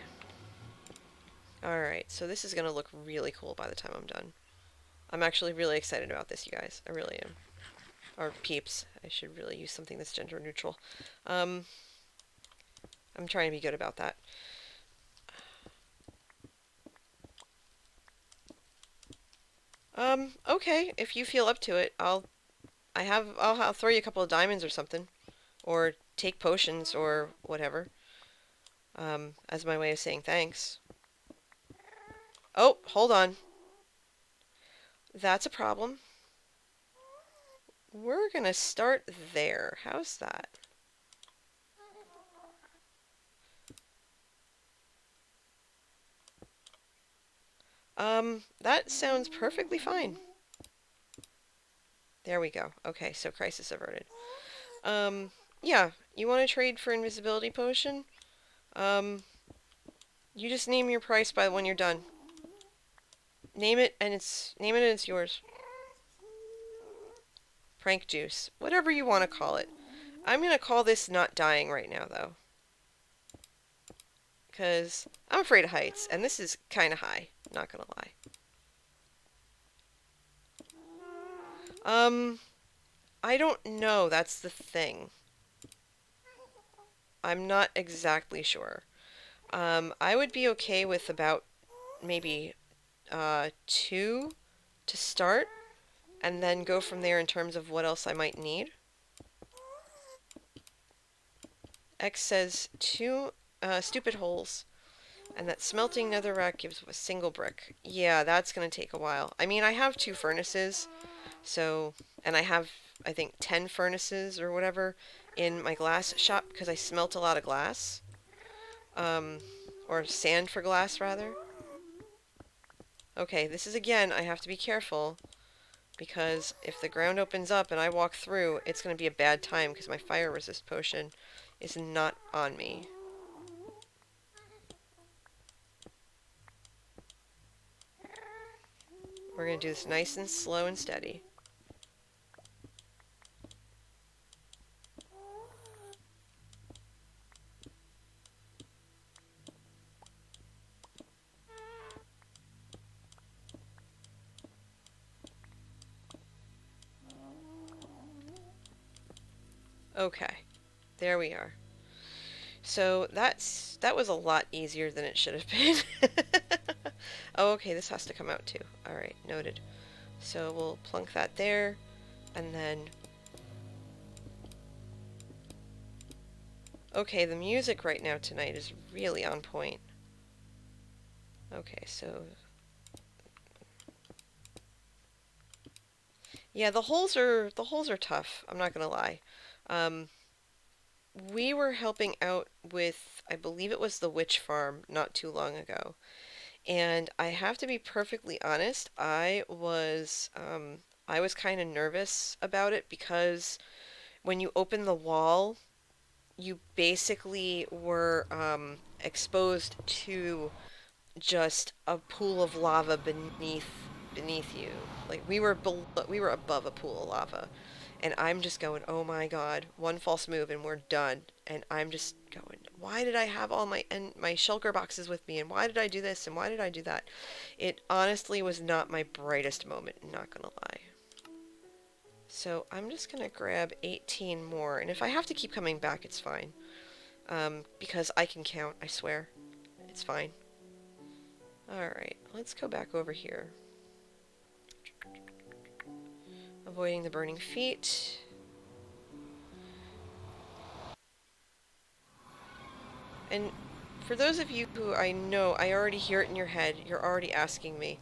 Alright, so this is gonna look really cool by the time I'm done. I'm actually really excited about this, you guys. I really am. Or peeps. I should really use something that's gender neutral. Um, I'm trying to be good about that. Okay, if you feel up to it, I'll throw you a couple of diamonds or something. Or take potions or whatever. As my way of saying thanks. Oh, hold on. That's a problem. We're gonna start there. How's that? That sounds perfectly fine. There we go. Okay, so crisis averted. Um, yeah, you want to trade for invisibility potion? Um, you just name your price by when you're done. Name it and it's yours. Prank juice. Whatever you want to call it. I'm gonna call this not dying right now though. Cause I'm afraid of heights, and this is kinda high, not gonna lie. Um, I don't know, that's the thing. I'm not exactly sure. I would be okay with about maybe 2 to start, and then go from there in terms of what else I might need. X says 2 stupid holes, and that smelting netherrack gives a single brick. Yeah, that's gonna take a while. I mean, I have 2 furnaces, so, and I have, I think, 10 furnaces or whatever in my glass shop because I smelt a lot of glass. Um, or sand for glass, rather. Okay, this is again, I have to be careful because if the ground opens up and I walk through, it's going to be a bad time because my fire resist potion is not on me. We're going to do this nice and slow and steady. Okay, there we are. So that was a lot easier than it should have been. Oh, okay, this has to come out too. Alright, noted. So we'll plunk that there, and then... Okay, the music right now tonight is really on point. Okay, so... Yeah, the holes are tough, I'm not gonna lie. Um, we were helping out with, I believe it was the witch farm not too long ago. And I have to be perfectly honest, I was kind of nervous about it because when you open the wall, you basically were exposed to just a pool of lava beneath you. Like we were above a pool of lava, and I'm just going, oh my god, one false move and we're done. And I'm just going, why did I have all my shulker boxes with me, and why did I do this, and why did I do that? It honestly was not my brightest moment, not gonna lie. So I'm just gonna grab 18 more, and if I have to keep coming back, it's fine. Because I can count, I swear. It's fine. Alright, let's go back over here. Avoiding the burning feet. And for those of you who I know, I already hear it in your head, you're already asking me.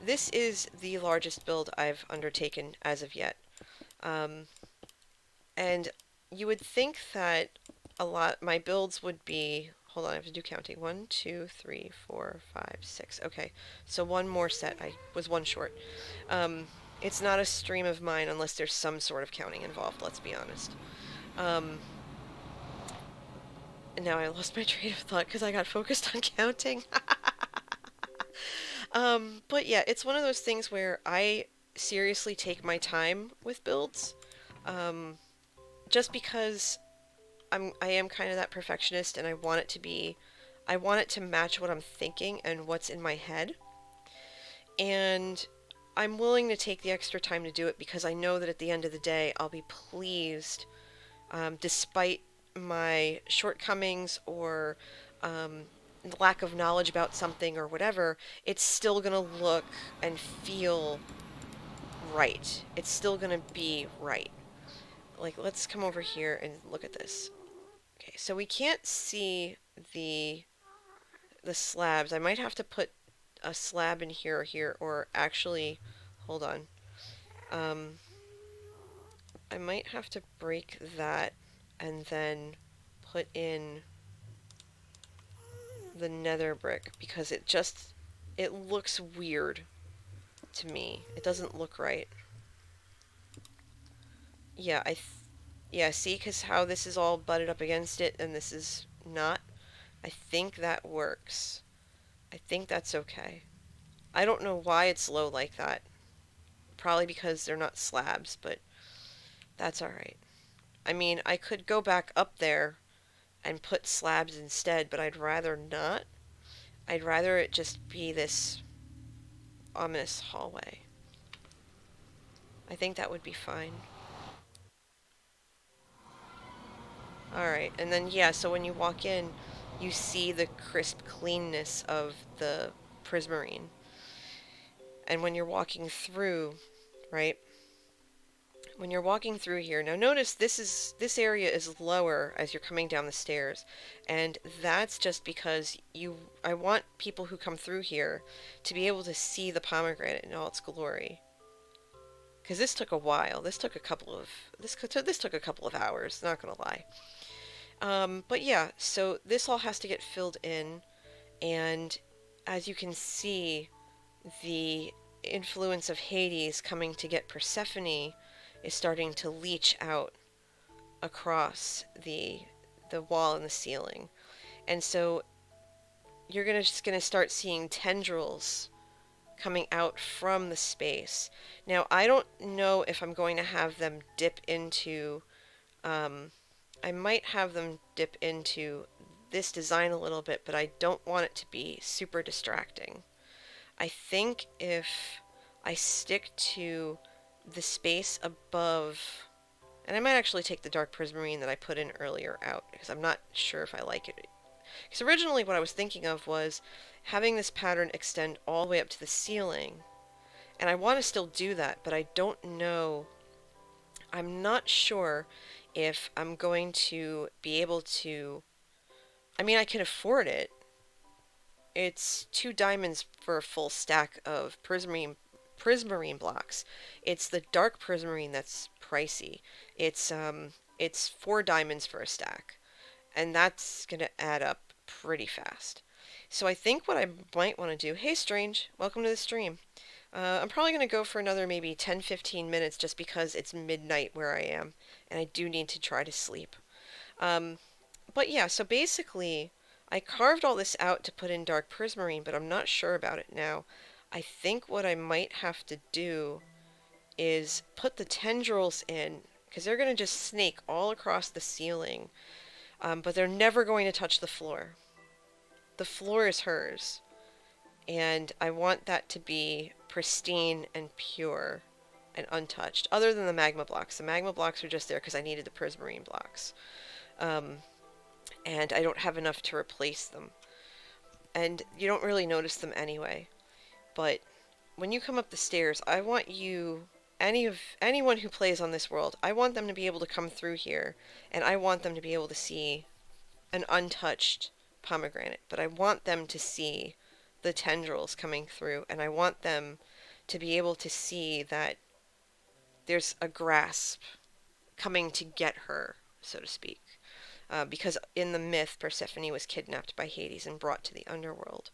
This is the largest build I've undertaken as of yet. And you would think that a lot. My builds would be, hold on, I have to do counting. One, two, three, four, five, six. Okay, so one more set. I was one short. Um, it's not a stream of mine unless there's some sort of counting involved, let's be honest. Um, and now I lost my train of thought because I got focused on counting. But yeah, it's one of those things where I seriously take my time with builds. Um, just because I am kind of that perfectionist and I want it to match what I'm thinking and what's in my head. And I'm willing to take the extra time to do it because I know that at the end of the day I'll be pleased, despite my shortcomings or um, lack of knowledge about something or whatever. It's still gonna look and feel right. It's still gonna be right. Like, let's come over here and look at this. Okay, so we can't see the the slabs. I might have to put a slab in here or here, or actually, hold on. Um, I might have to break that and then put in the nether brick because it looks weird to me. It doesn't look right. Yeah, yeah, see, because how this is all butted up against it and this is not. I think that works. I think that's okay. I don't know why it's low like that. Probably because they're not slabs, but that's alright. I mean, I could go back up there and put slabs instead, but I'd rather not. I'd rather it just be this ominous hallway. I think that would be fine. Alright, and then yeah, so when you walk in, you see the crisp cleanness of the prismarine. And when you're walking through, right? When you're walking through here, now notice this area is lower as you're coming down the stairs, and that's just because I want people who come through here to be able to see the pomegranate in all its glory. Because this took a while. This took a couple of hours. Not gonna lie. But yeah, so this all has to get filled in, and as you can see, the influence of Hades coming to get Persephone is starting to leach out across the wall and the ceiling. And so you're just gonna start seeing tendrils coming out from the space. Now, I don't know if I'm going to have them dip into um, I might have them dip into this design a little bit, but I don't want it to be super distracting. I think if I stick to the space above, and I might actually take the dark prismarine that I put in earlier out because I'm not sure if I like it. Because originally what I was thinking of was having this pattern extend all the way up to the ceiling, and I want to still do that, but I don't know. I'm not sure if I'm going to be able to. I mean, I can afford it. It's 2 diamonds for a full stack of prismarine blocks. It's the dark prismarine that's pricey. It's 4 diamonds for a stack, and that's gonna add up pretty fast. So I think what I might want to do. Hey, Strange, welcome to the stream. I'm probably gonna go for another maybe 10-15 minutes just because it's midnight where I am, and I do need to try to sleep. Um, but yeah, so basically, I carved all this out to put in dark prismarine, but I'm not sure about it now. I think what I might have to do is put the tendrils in, because they're going to just snake all across the ceiling, but they're never going to touch the floor. The floor is hers, and I want that to be pristine and pure and untouched, other than the magma blocks. The magma blocks are just there because I needed the prismarine blocks. Um, and I don't have enough to replace them. And you don't really notice them anyway. But when you come up the stairs, I want anyone who plays on this world, I want them to be able to come through here, and I want them to be able to see an untouched pomegranate, but I want them to see the tendrils coming through, and I want them to be able to see that there's a grasp coming to get her, so to speak. because in the myth, Persephone was kidnapped by Hades and brought to the underworld,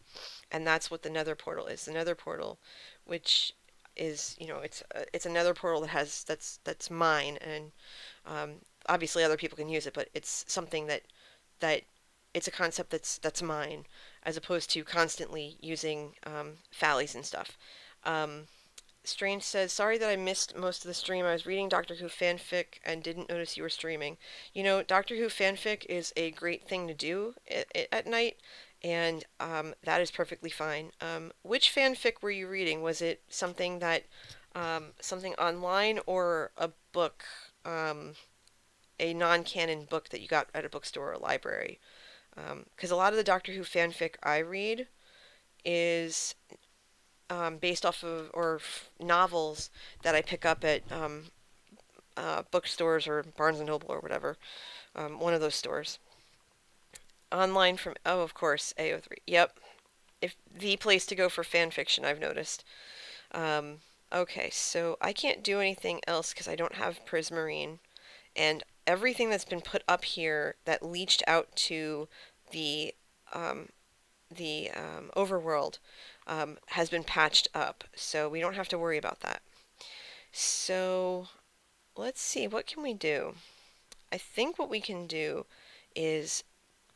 and that's what the nether portal is. The nether portal, which is, it's a nether portal that's mine, and um, obviously other people can use it, but it's something that it's a concept that's mine, as opposed to constantly using Fallies and stuff. Um, Strange says, sorry that I missed most of the stream. I was reading Doctor Who fanfic and didn't notice you were streaming. Doctor Who fanfic is a great thing to do at night, and that is perfectly fine. Which fanfic were you reading? Was it something online, or a book, a non-canon book that you got at a bookstore or a library? Because a lot of the Doctor Who fanfic I read is based off of novels that I pick up at bookstores or Barnes and Noble or whatever, one of those stores. Online from, oh, of course, AO3. Yep, if the place to go for fan fiction, I've noticed. Um, okay, so I can't do anything else because I don't have Prismarine, and everything that's been put up here that leached out to the um, overworld has been patched up, so we don't have to worry about that. So let's see, what can we do? I think what we can do is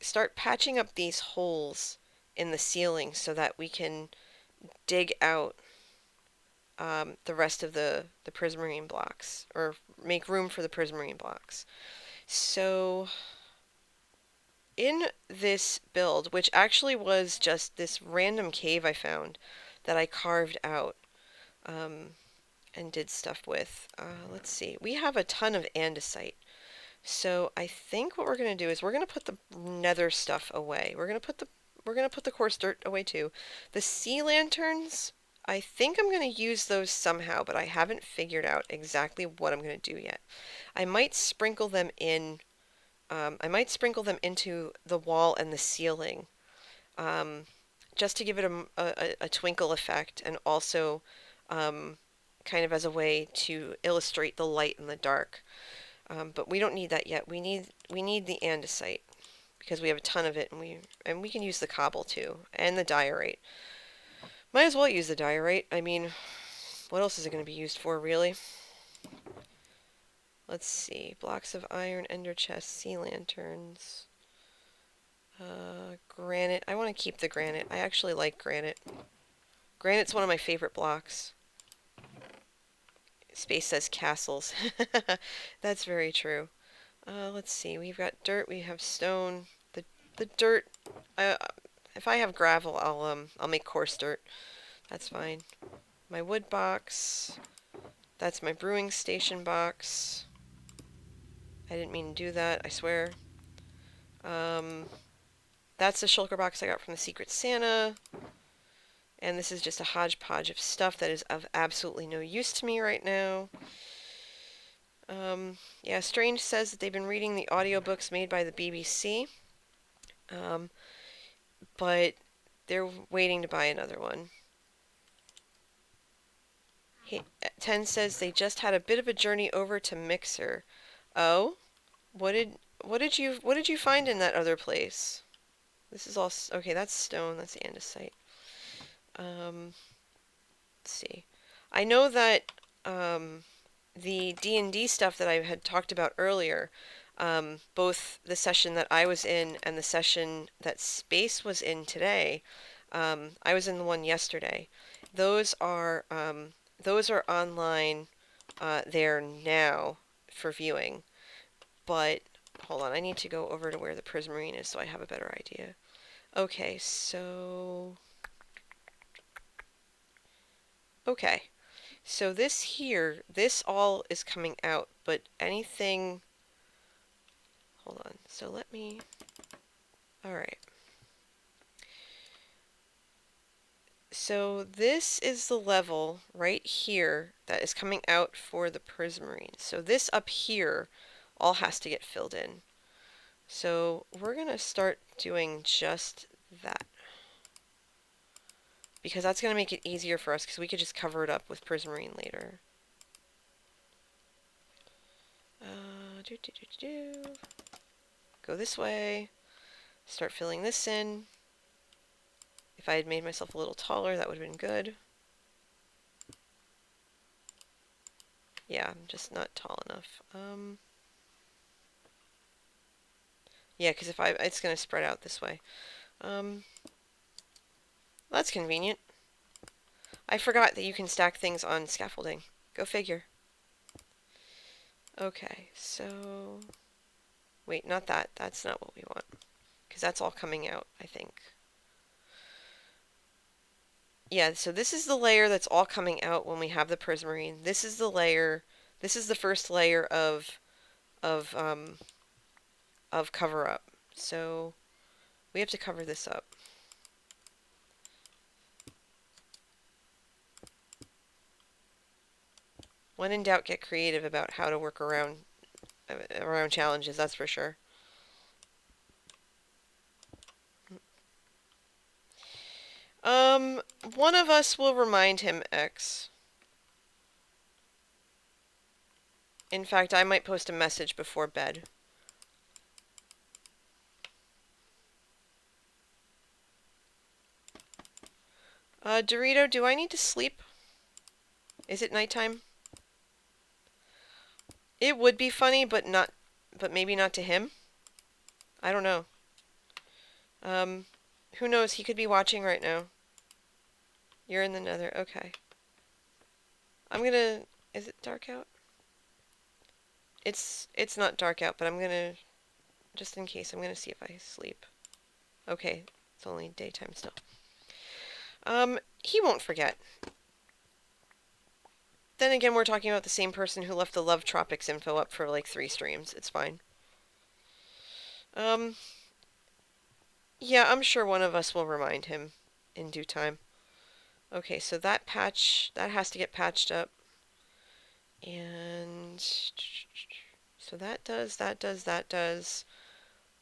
start patching up these holes in the ceiling so that we can dig out the rest of the prismarine blocks, or make room for the prismarine blocks. So in this build, which actually was just this random cave I found that I carved out and did stuff with, let's see, we have a ton of andesite. So I think what we're gonna do is we're gonna put the nether stuff away. We're gonna put the coarse dirt away too. The sea lanterns, I think I'm gonna use those somehow, but I haven't figured out exactly what I'm gonna do yet. I might sprinkle them in. I might sprinkle them into the wall and the ceiling, um, just to give it a twinkle effect, and also kind of as a way to illustrate the light and the dark. But we don't need that yet. We need the andesite because we have a ton of it, and we can use the cobble too, and the diorite. Might as well use the diorite. I mean, what else is it going to be used for, really? Let's see. Blocks of iron, ender chests, sea lanterns, granite. I want to keep the granite. I actually like granite. Granite's one of my favorite blocks. Space says castles. That's very true. Let's see. We've got dirt. We have stone. The dirt. Uh, if I have gravel, I'll make coarse dirt. That's fine. My wood box. That's my brewing station box. I didn't mean to do that, I swear. That's the shulker box I got from the Secret Santa. And this is just a hodgepodge of stuff that is of absolutely no use to me right now. Yeah, Strange says that they've been reading the audiobooks made by the BBC. But they're waiting to buy another one. 10 says they just had a bit of a journey over to Mixer. Oh, what did you find in that other place? This is all okay. That's stone. That's andesite. Let's see. I know that the D&D stuff that I had talked about earlier, both the session that I was in and the session that Space was in today. I was in the one yesterday. Those are online there now for viewing. But hold on, I need to go over to where the Prismarine is so I have a better idea. Okay, so okay. So this all is coming out, but anything, hold on. So let me, all right. So this is the level right here that is coming out for the Prismarine. So this up here all has to get filled in. So we're going to start doing just that, because that's going to make it easier for us, because we could just cover it up with Prismarine later. Do, do, do, do. go this way. Start filling this in. If I had made myself a little taller, that would have been good. Yeah, I'm just not tall enough. Yeah, because it's going to spread out this way. That's convenient. I forgot that you can stack things on scaffolding. Go figure. Okay, so... Wait, not that. That's not what we want. Because that's all coming out, I think. Yeah, so this is the layer that's all coming out when we have the prismarine. This is the layer... This is the first layer of, um, of cover-up. So we have to cover this up. When in doubt, get creative about how to work around challenges, that's for sure. One of us will remind him X. In fact, I might post a message before bed. Dorito, do I need to sleep? Is it nighttime? It would be funny, but maybe not to him. I don't know. Who knows? He could be watching right now. You're in the nether. Okay. I'm gonna... Is it dark out? It's not dark out, but I'm gonna... Just in case, I'm gonna see if I sleep. Okay. It's only daytime still. He won't forget. Then again, we're talking about the same person who left the Love Tropics info up for like 3 streams. It's fine. Yeah, I'm sure one of us will remind him in due time. Okay, so that has to get patched up. And so that does.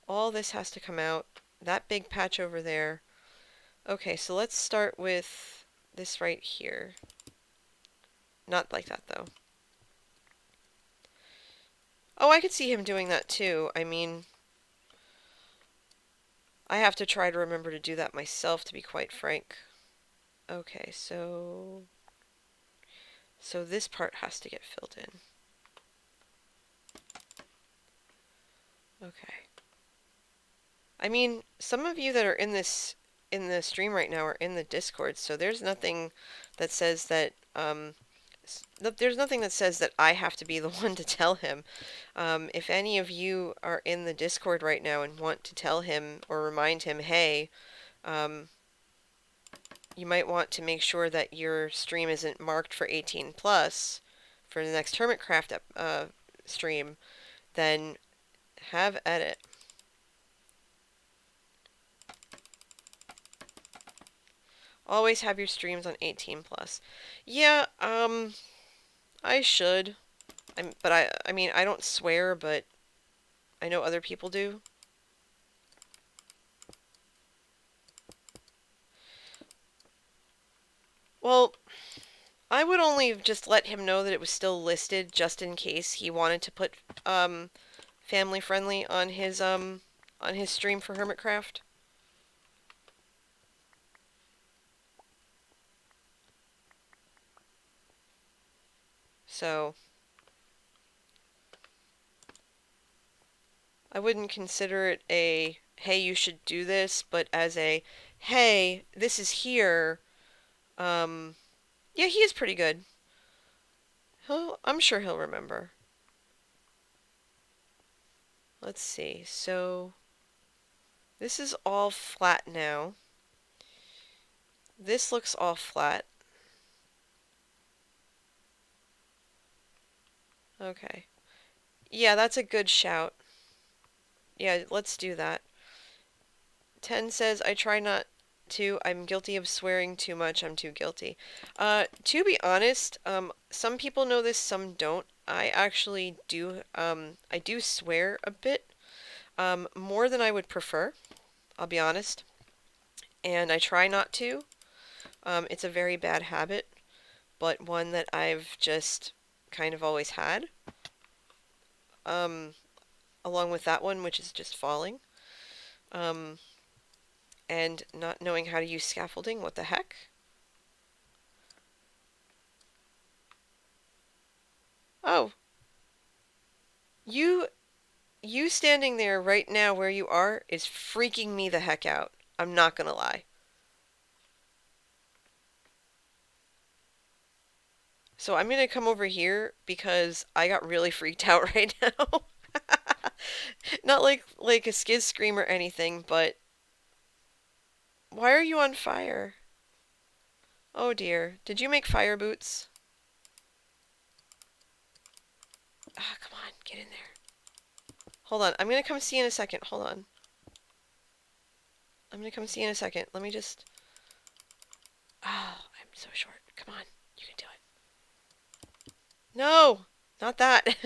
All this has to come out. That big patch over there. Okay, so let's start with this right here. Not like that, though. Oh, I could see him doing that, too. I mean, I have to try to remember to do that myself, to be quite frank. Okay, so this part has to get filled in. Okay. I mean, some of you that are in the stream right now are in the Discord, so there's nothing that says that there's nothing that says that I have to be the one to tell him. If any of you are in the Discord right now and want to tell him or remind him, hey, you might want to make sure that your stream isn't marked for 18 plus for the next Hermitcraft stream, then have at it. Always have your streams on 18 plus. Yeah, I should. I mean, I don't swear, but I know other people do. Well, I would only just let him know that it was still listed just in case he wanted to put family friendly on his stream for Hermitcraft. So I wouldn't consider it a hey, you should do this, but as a hey, this is here. Yeah, he is pretty good. I'm sure he'll remember. Let's see. So this is all flat now. This looks all flat. Okay. Yeah, that's a good shout. Yeah, let's do that. 10 says, I try not to. I'm guilty of swearing too much. I'm too guilty. To be honest, some people know this, some don't. I actually do, I do swear a bit, more than I would prefer, I'll be honest. And I try not to. It's a very bad habit, but one that I've just kind of always had. along with that one, which is just falling. Um, and not knowing how to use scaffolding. What the heck? Oh, you you standing there right now where you are is freaking me the heck out. I'm not gonna lie. So I'm gonna come over here because I got really freaked out right now. Not like a skizz scream or anything, but why are you on fire? Oh dear. Did you make fire boots? Ah, come on, get in there. Hold on, I'm gonna come see in a second. Hold on. I'm gonna come see in a second. Let me just. Oh, I'm so short. Come on, you can do it. No, not that.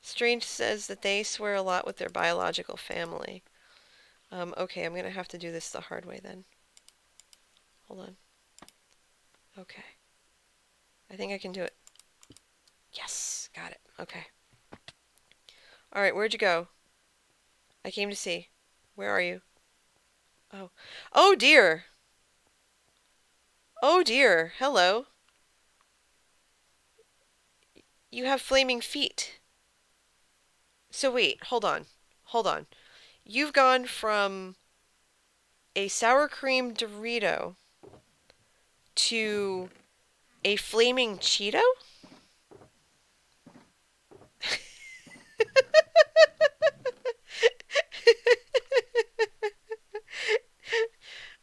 Strange says that they swear a lot with their biological family. Okay, I'm gonna have to do this the hard way then. Hold on. Okay. I think I can do it. Yes, got it. Okay. Alright, where'd you go? I came to see. Where are you? Oh. Oh dear! Oh dear! Hello. You have flaming feet. So wait, hold on. Hold on. You've gone from a sour cream Dorito to a flaming Cheeto?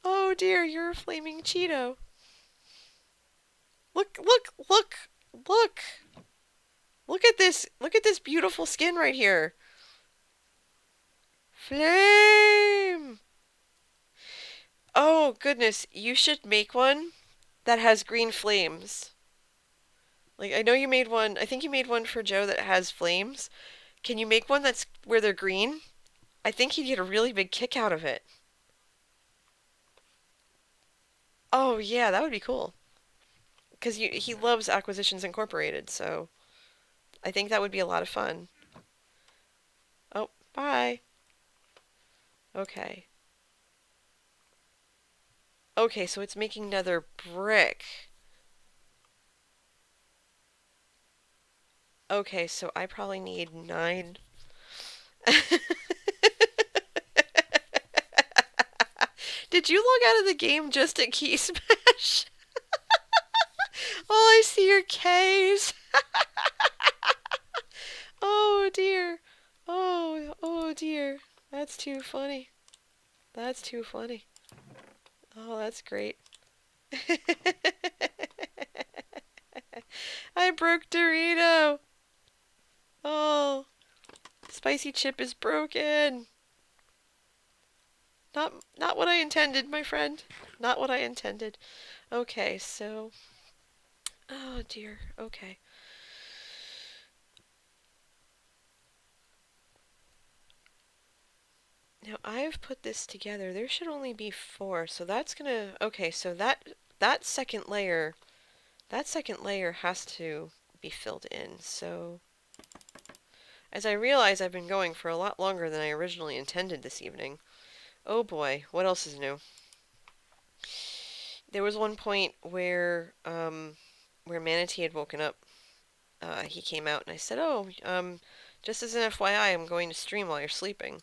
Oh dear, you're a flaming Cheeto. Look, look, look, look. Look at this. Look at this beautiful skin right here. Flame. Oh goodness, you should make one that has green flames. Like I know you made one. I think you made one for Joe that has flames. Can you make one that's where they're green? I think he'd get a really big kick out of it. Oh yeah, that would be cool. Because he loves Acquisitions Incorporated, so I think that would be a lot of fun. Oh, bye. Okay. Okay, so it's making nether brick. Okay, so I probably need 9. Did you log out of the game just at Key Smash? All I see are K's. Oh dear. Oh dear. That's too funny. That's too funny. Oh, that's great. I broke Dorito. Oh, spicy chip is broken. Not what I intended, my friend. Not what I intended. Okay, so oh dear. Okay. Now I've put this together. There should only be 4, so that's gonna. Okay, so that second layer has to be filled in. So as I realize, I've been going for a lot longer than I originally intended this evening. Oh boy, what else is new? There was one point where Manatee had woken up. He came out and I said, "Oh, just as an FYI, I'm going to stream while you're sleeping."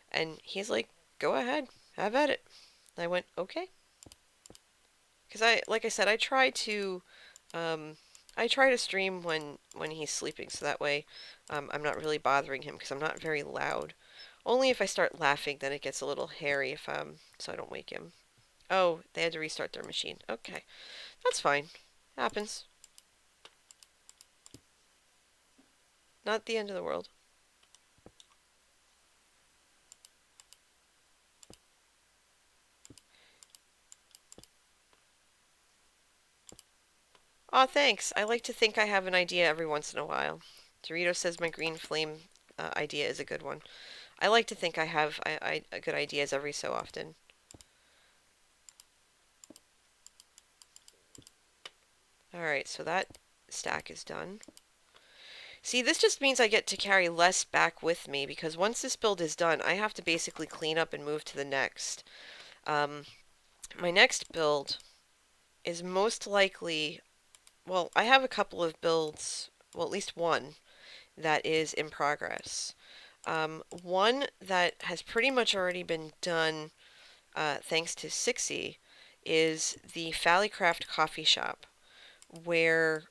And he's like, "Go ahead, have at it." And I went, "Okay." Because like I said, um, I try to stream when he's sleeping, so that way, I'm not really bothering him because I'm not very loud. Only if I start laughing, then it gets a little hairy so I don't wake him. Oh, they had to restart their machine. Okay, that's fine. Happens. Not the end of the world. Aw, thanks. I like to think I have an idea every once in a while. Dorito says my green flame idea is a good one. I like to think I have good ideas every so often. Alright, so that stack is done. See, this just means I get to carry less back with me because once this build is done, I have to basically clean up and move to the next. Um, my next build is most likely, well, I have a couple of builds, well, at least one that is in progress. One that has pretty much already been done, thanks to Sixie, is the Fallycraft coffee shop, where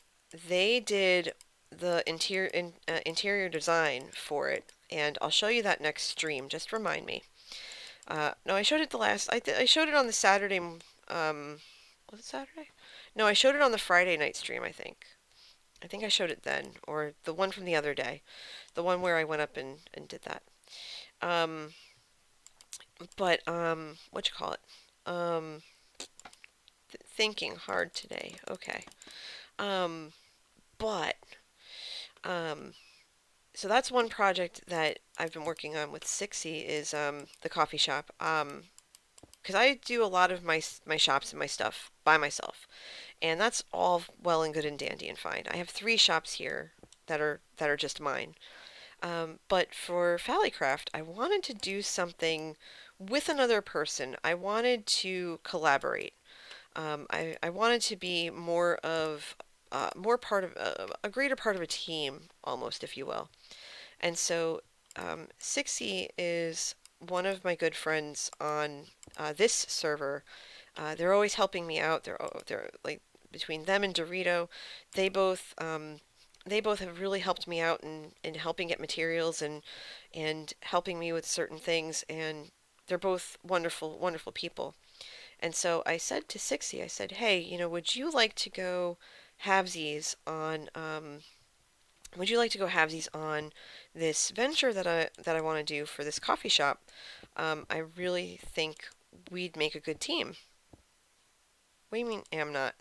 they did the interior design for it, and I'll show you that next stream. Just remind me. No, I showed it the last. I showed it on the Saturday. Was it Saturday? No, I showed it on the Friday night stream. I think. I think I showed it then, or the one from the other day, the one where I went up and did that. Um, but what you call it? Um, thinking hard today. Okay. Um, but um, so that's one project that I've been working on with Sixie is the coffee shop. Because I do a lot of my shops and my stuff by myself, and that's all well and good and dandy and fine. I have 3 shops here that are just mine. But for Fallycraft, I wanted to do something with another person. I wanted to collaborate. I wanted to be more part of a greater part of a team, almost, if you will. And so, Sixie is one of my good friends on this server. They're always helping me out. They're like between them and Dorito, they both they both have really helped me out in helping get materials and helping me with certain things. And they're both wonderful, wonderful people. And so I said to Sixie, I said, "Hey, would you like to go halvesies on would you like to go halvesies on this venture that I want to do for this coffee shop? I really think we'd make a good team." What do you mean, am not?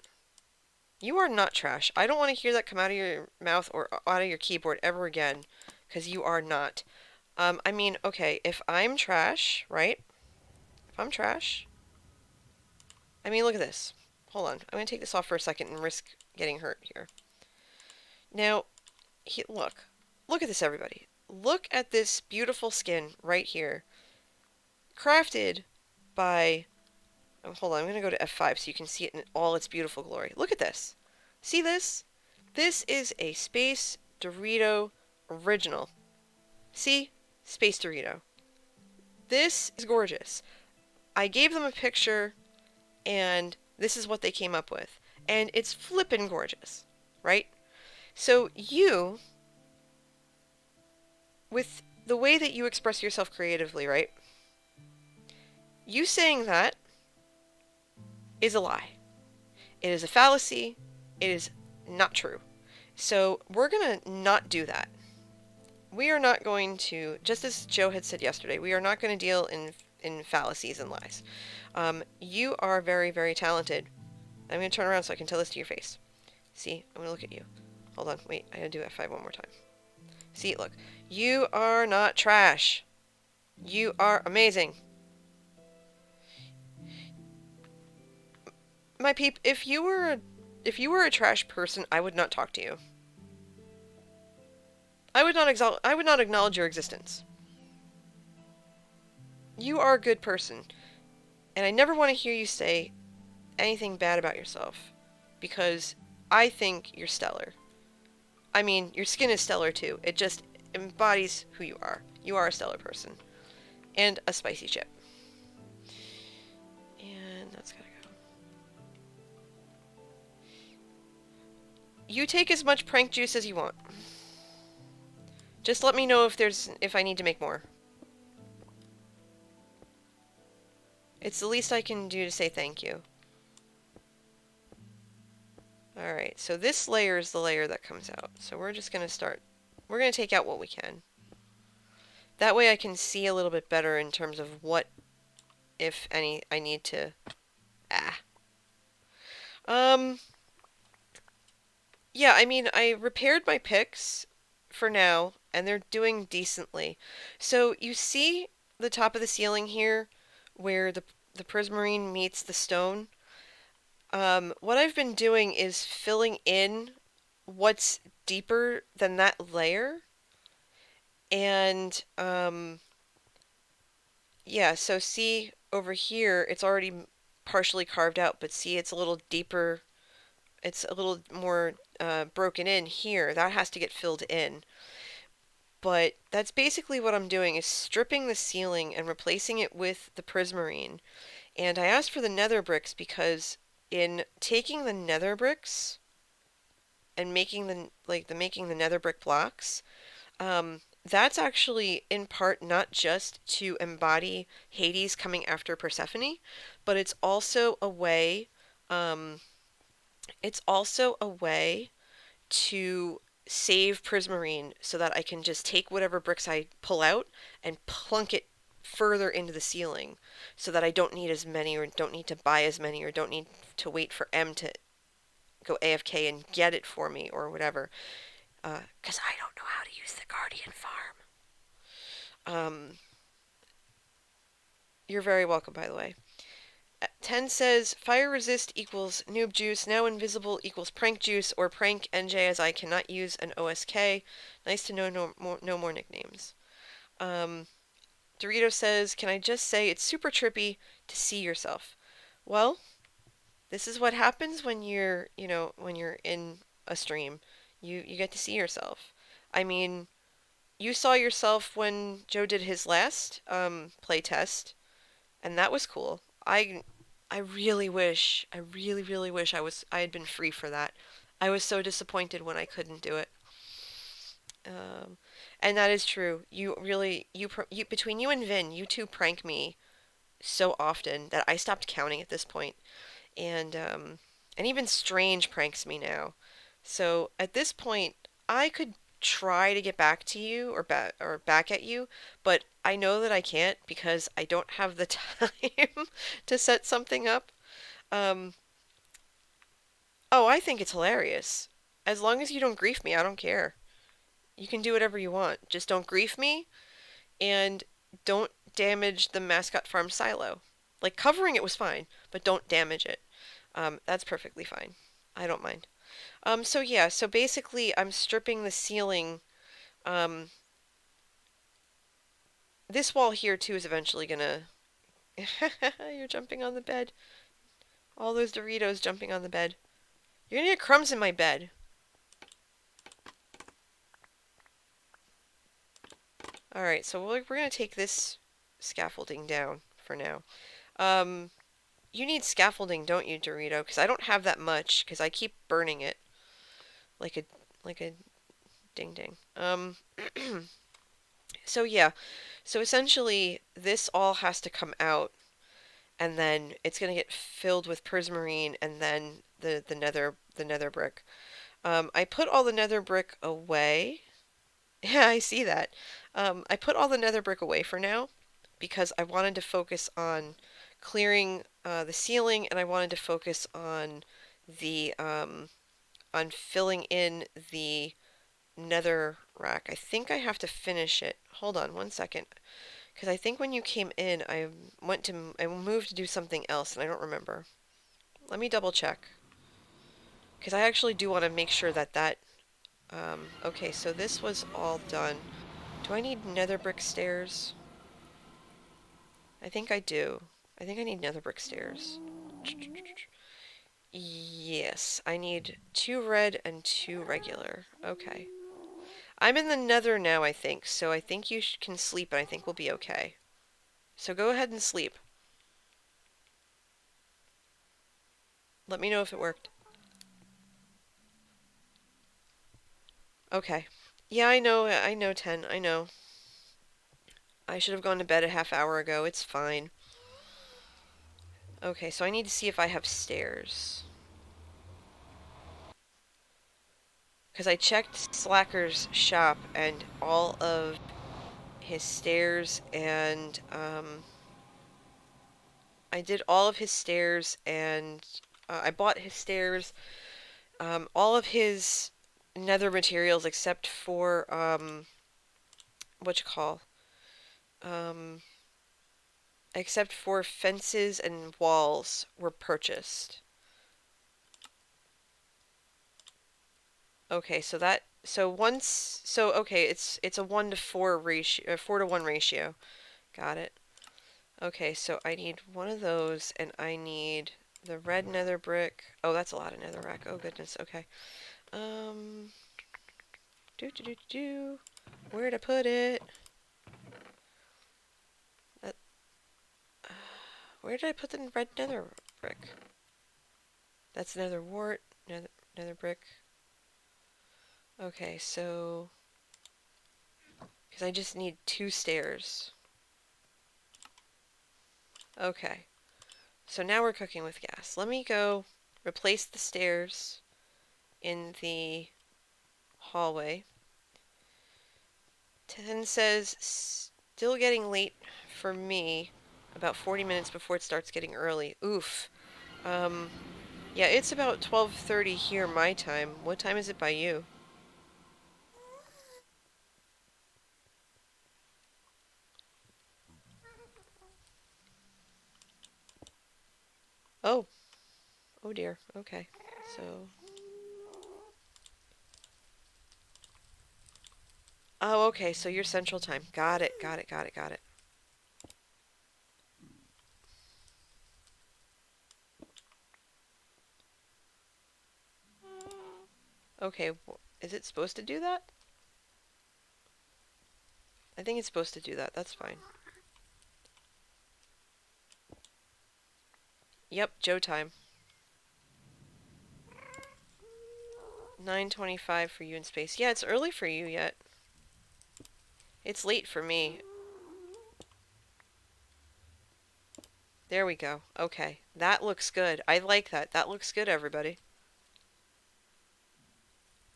You are not trash. I don't want to hear that come out of your mouth or out of your keyboard ever again, because you are not. I mean, okay, if I'm trash, right? If I'm trash, I mean, look at this. Hold on. I'm going to take this off for a second and risk getting hurt here. Now, look. Look at this, everybody. Look at this beautiful skin right here. Crafted by... Oh, hold on, I'm going to go to F5 so you can see it in all its beautiful glory. Look at this. See this? This is a Space Dorito original. See? Space Dorito. This is gorgeous. I gave them a picture, and this is what they came up with. And it's flippin' gorgeous, right? So you, with the way that you express yourself creatively, right? You saying that is a lie. It is a fallacy. It is not true. So we're going to not do that. We are not going to, just as Joe had said yesterday, we are not going to deal in fallacies and lies. You are very, very talented. I'm going to turn around so I can tell this to your face. See, I'm going to look at you. Hold on, wait, I gotta do F5 one more time. See, look. You are not trash. You are amazing. My peep, if you were a trash person, I would not talk to you. I would not acknowledge your existence. You are a good person, and I never want to hear you say anything bad about yourself, because I think you're stellar. I mean, your skin is stellar too. It just embodies who you are. You are a stellar person. And a spicy chip. And that's gotta go. You take as much prank juice as you want. Just let me know if I need to make more. It's the least I can do to say thank you. Alright, so this layer is the layer that comes out. So we're just gonna start. We're gonna take out what we can. That way I can see a little bit better in terms of what, if any, I need to... Yeah, I mean, I repaired my picks for now, and they're doing decently. So you see the top of the ceiling here, where the prismarine meets the stone? What I've been doing is filling in what's deeper than that layer. And yeah, so see over here, it's already partially carved out, but see it's a little deeper, it's a little more broken in here. That has to get filled in. But that's basically what I'm doing is stripping the ceiling and replacing it with the prismarine. And I asked for the nether bricks because in taking the nether bricks and making the nether brick blocks, that's actually in part not just to embody Hades coming after Persephone, but um, it's also a way to save prismarine so that I can just take whatever bricks I pull out and plunk it further into the ceiling so that I don't need as many or don't need to buy as many or don't need to wait for M to go AFK and get it for me or whatever. Because I don't know how to use the Guardian farm. Um, you're very welcome, by the way. 10 says fire resist equals noob juice, now invisible equals prank juice, or prank NJ as I cannot use an OSK. Nice to know no more nicknames. Dorito says, can I just say it's super trippy to see yourself? Well, this is what happens when when you're in a stream. You get to see yourself. I mean, you saw yourself when Joe did his last play test, and that was cool. I really wish I had been free for that. I was so disappointed when I couldn't do it. Um, and that is true. You between you and Vin, you two prank me so often that I stopped counting at this point. And even Strange pranks me now. So at this point, I could try to get back to you or back at you, but I know that I can't because I don't have the time to set something up. Um, oh, I think it's hilarious. As long as you don't grief me, I don't care. You can do whatever you want. Just don't grief me and don't damage the mascot farm silo. Like covering it was fine, but don't damage it. That's perfectly fine. I don't mind. So yeah, so basically I'm stripping the ceiling. Um, this wall here too is eventually gonna. You're jumping on the bed. All those Doritos jumping on the bed. You're gonna get crumbs in my bed. Alright, so we're gonna take this scaffolding down for now. Um, you need scaffolding, don't you, Dorito? Because I don't have that much, because I keep burning it. Like a, like a ding ding. So yeah. So essentially, this all has to come out, and then it's gonna get filled with prismarine, and then the nether brick. I put all the nether brick away. Yeah, I see that. I put all the nether brick away for now because I wanted to focus on clearing the ceiling, and I wanted to focus on filling in the nether rack. I think I have to finish it. Hold on one second, because I think when you came in, I moved to do something else, and I don't remember. Let me double check, because I actually do want to make sure that. Okay, so this was all done. Do I need nether brick stairs? I think I do. I think I need nether brick stairs. Yes, I need 2 red and 2 regular. Okay. I'm in the nether now, I think, so I think you can sleep and I think we'll be okay. So go ahead and sleep. Let me know if it worked. Okay. Yeah, I know, 10, I know. I should have gone to bed a half hour ago, it's fine. Okay, so I need to see if I have stairs. Because I checked Slacker's shop and all of his stairs and, I did all of his stairs and I bought his stairs, all of his nether materials except for, what you call, um, except for fences and walls were purchased. Okay, so So once, so okay, it's a 1 to 4 ratio, 4 to 1 ratio. Got it. Okay, so I need one of those, and I need the red nether brick. Oh, that's a lot of netherrack. Oh goodness. Okay. Um, do do do do. Where to put it? Uh, where did I put the red nether brick? That's nether wart, nether brick. Okay, so because I just need 2 stairs. Okay, so now we're cooking with gas. Let me go replace the stairs in the hallway. 10 says still getting late for me. About 40 minutes before it starts getting early. Oof. Um, yeah, it's about 12:30 here my time. What time is it by you? Oh, oh dear. Okay. So, oh, okay. So you're Central Time. Got it. Got it. Got it. Got it. Okay. Is it supposed to do that? I think it's supposed to do that. That's fine. Yep, Joe time. 9:25 for you in space. Yeah, it's early for you yet. It's late for me. There we go. Okay. That looks good. I like that. That looks good, everybody.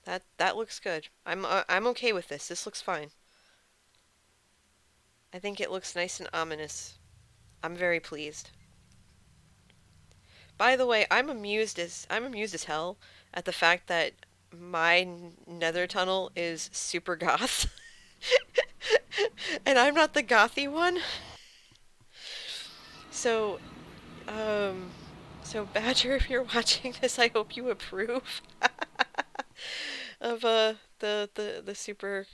That looks good. I'm okay with this. This looks fine. I think it looks nice and ominous. I'm very pleased. By the way, I'm amused as hell at the fact that my nether tunnel is super goth. And I'm not the gothy one. So, um, so Badger, if you're watching this, I hope you approve of the super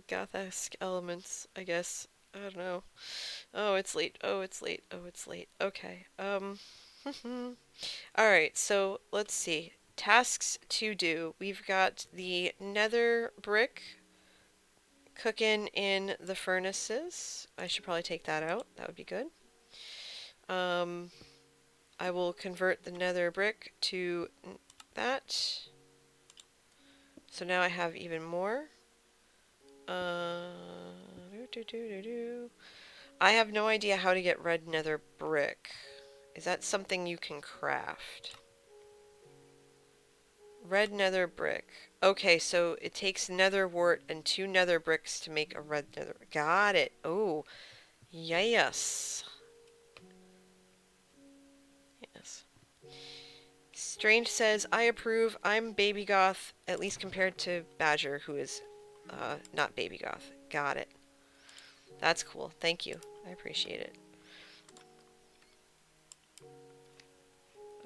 goth-esque elements, I guess. I don't know. Oh, it's late. Oh, it's late. Oh, it's late. Okay. All right, so let's see. Tasks to do. We've got the nether brick cooking in the furnaces. I should probably take that out. That would be good. Um, I will convert the nether brick to that. So now I have even more. I have no idea how to get red nether brick. Is that something you can craft? Red nether brick. Okay, so it takes nether wart and 2 nether bricks to make a red nether. Got it. Oh, yes. Yes. Strange says, I approve. I'm baby goth, at least compared to Badger, who is not baby goth. Got it. That's cool. Thank you. I appreciate it.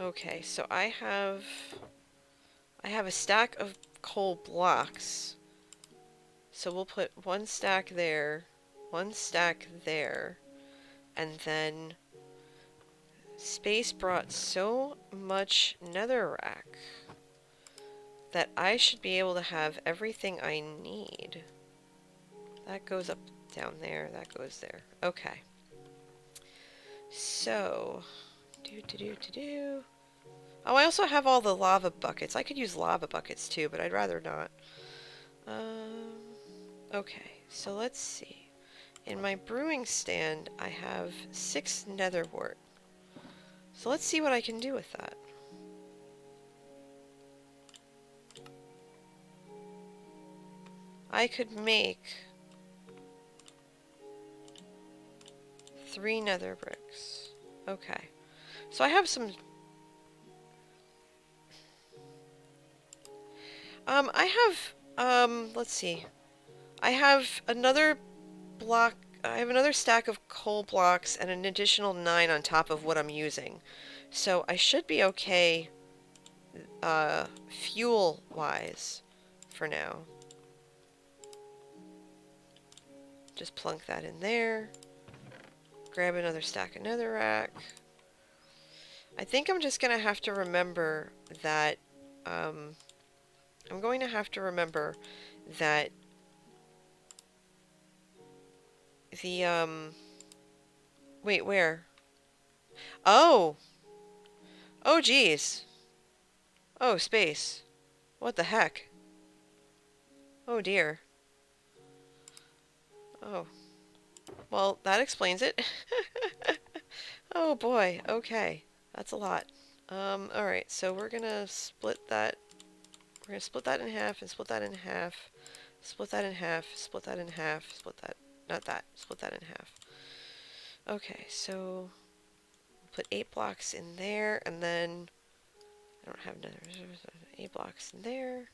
Okay, so I have a stack of coal blocks. So we'll put 1 stack there, 1 stack there, and then space brought so much netherrack that I should be able to have everything I need. That goes up down there, that goes there. Okay. So, do. Oh, I also have all the lava buckets. I could use lava buckets too, but I'd rather not. Okay, so let's see. In my brewing stand, I have 6 nether wart. So let's see what I can do with that. I could make 3 nether bricks. Okay. So I have some... let's see. I have another block... I have another stack of coal blocks and an additional 9 on top of what I'm using. So I should be okay, fuel-wise for now. Just plunk that in there. Grab another stack of netherrack. I think I'm just going to have to remember that, I'm going to have to remember that the, wait, where? Oh! Oh, geez. Oh, space. What the heck? Oh, dear. Oh. Well, that explains it. Oh, boy. Okay. That's a lot. Alright, so we're gonna split that. We're gonna split that in half and split that in half. Split that in half, split that in half, split that. Not that. Split that in half. Okay, so put 8 blocks in there, and then I don't have another 8 blocks in there,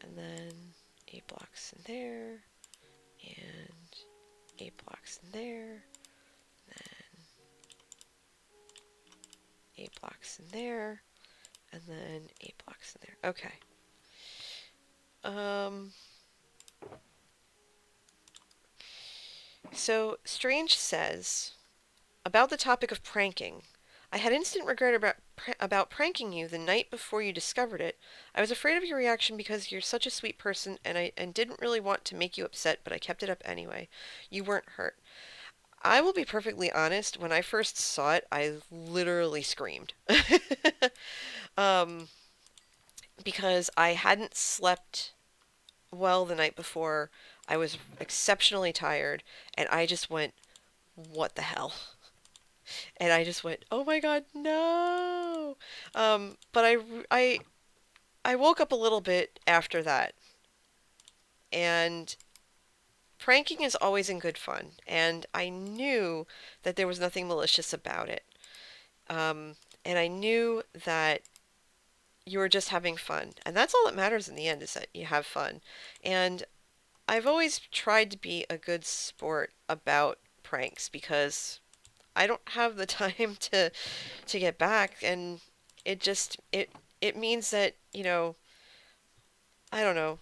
and then 8 blocks in there, and 8 blocks in there, then 8 blocks in there, and then 8 blocks in there. Okay. So Strange says, about the topic of pranking, I had instant regret about pranking you the night before you discovered it. I was afraid of your reaction because you're such a sweet person, and I didn't really want to make you upset, but I kept it up anyway. You weren't hurt. I will be perfectly honest, when I first saw it, I literally screamed. um, because I hadn't slept well the night before. I was exceptionally tired, and I just went, what the hell? And I just went, oh my god, no. But I woke up a little bit after that, and pranking is always in good fun, and I knew that there was nothing malicious about it. Um, and I knew that you were just having fun, and that's all that matters in the end, is that you have fun. And I've always tried to be a good sport about pranks because I don't have the time to get back, and it means that, I don't know,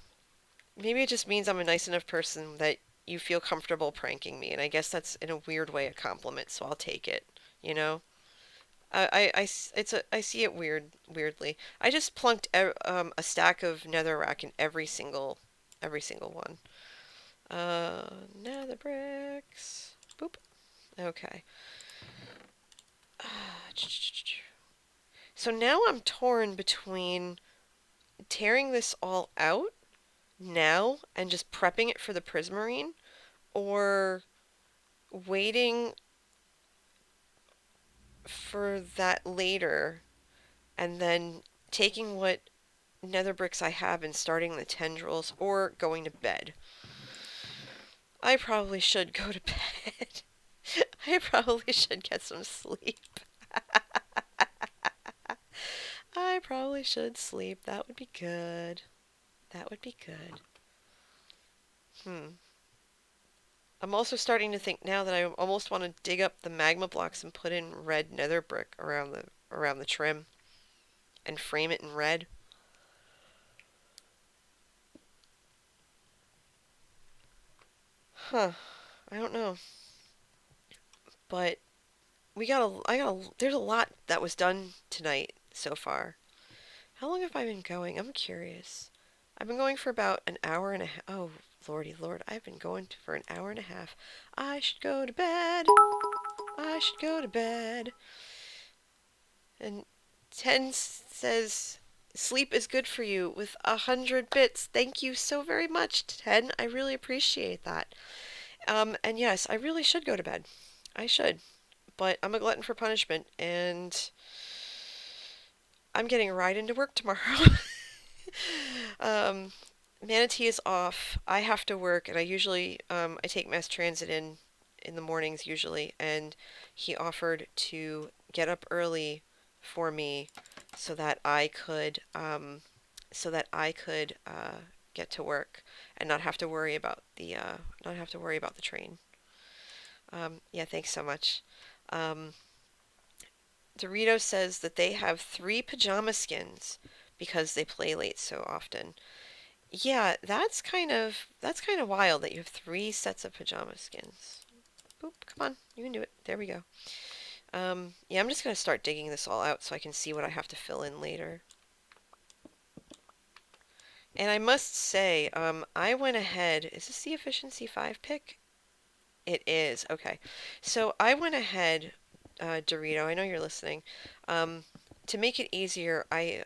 maybe it just means I'm a nice enough person that you feel comfortable pranking me, and I guess that's in a weird way a compliment, so I'll take it, you know? I see it weirdly. I just plunked a stack of netherrack in every single one. Nether bricks. Boop. Okay. So now I'm torn between tearing this all out now and just prepping it for the prismarine, or waiting for that later and then taking what nether bricks I have and starting the tendrils, or going to bed. I probably should go to bed. I probably should get some sleep. I probably should sleep. That would be good. That would be good. Hmm. I'm also starting to think now that I almost want to dig up the magma blocks and put in red nether brick around the trim and frame it in red. Huh. I don't know. But there's a lot that was done tonight so far. How long have I been going? I'm curious. I've been going for about an hour and a half. Oh, lordy lord, I've been going for an hour and a half. I should go to bed. I should go to bed. And Ten says, sleep is good for you with 100 bits. Thank you so very much, Ten. I really appreciate that. And yes, I really should go to bed. I should. But I'm a glutton for punishment, and I'm getting a ride into work tomorrow. um, Manatee is off. I have to work, and I take mass transit in the mornings usually, and he offered to get up early for me so that I could get to work and not have to worry about the train. Yeah, thanks so much. Um, Dorito says that they have 3 pajama skins because they play late so often. Yeah, that's kind of wild that you have three sets of pajama skins. Boop, come on, you can do it. There we go. Yeah, I'm just gonna start digging this all out so I can see what I have to fill in later. And I must say, I went ahead. Is this the efficiency 5 pick? It is. Okay. So I went ahead, Dorito, I know you're listening. Um, to make it easier, I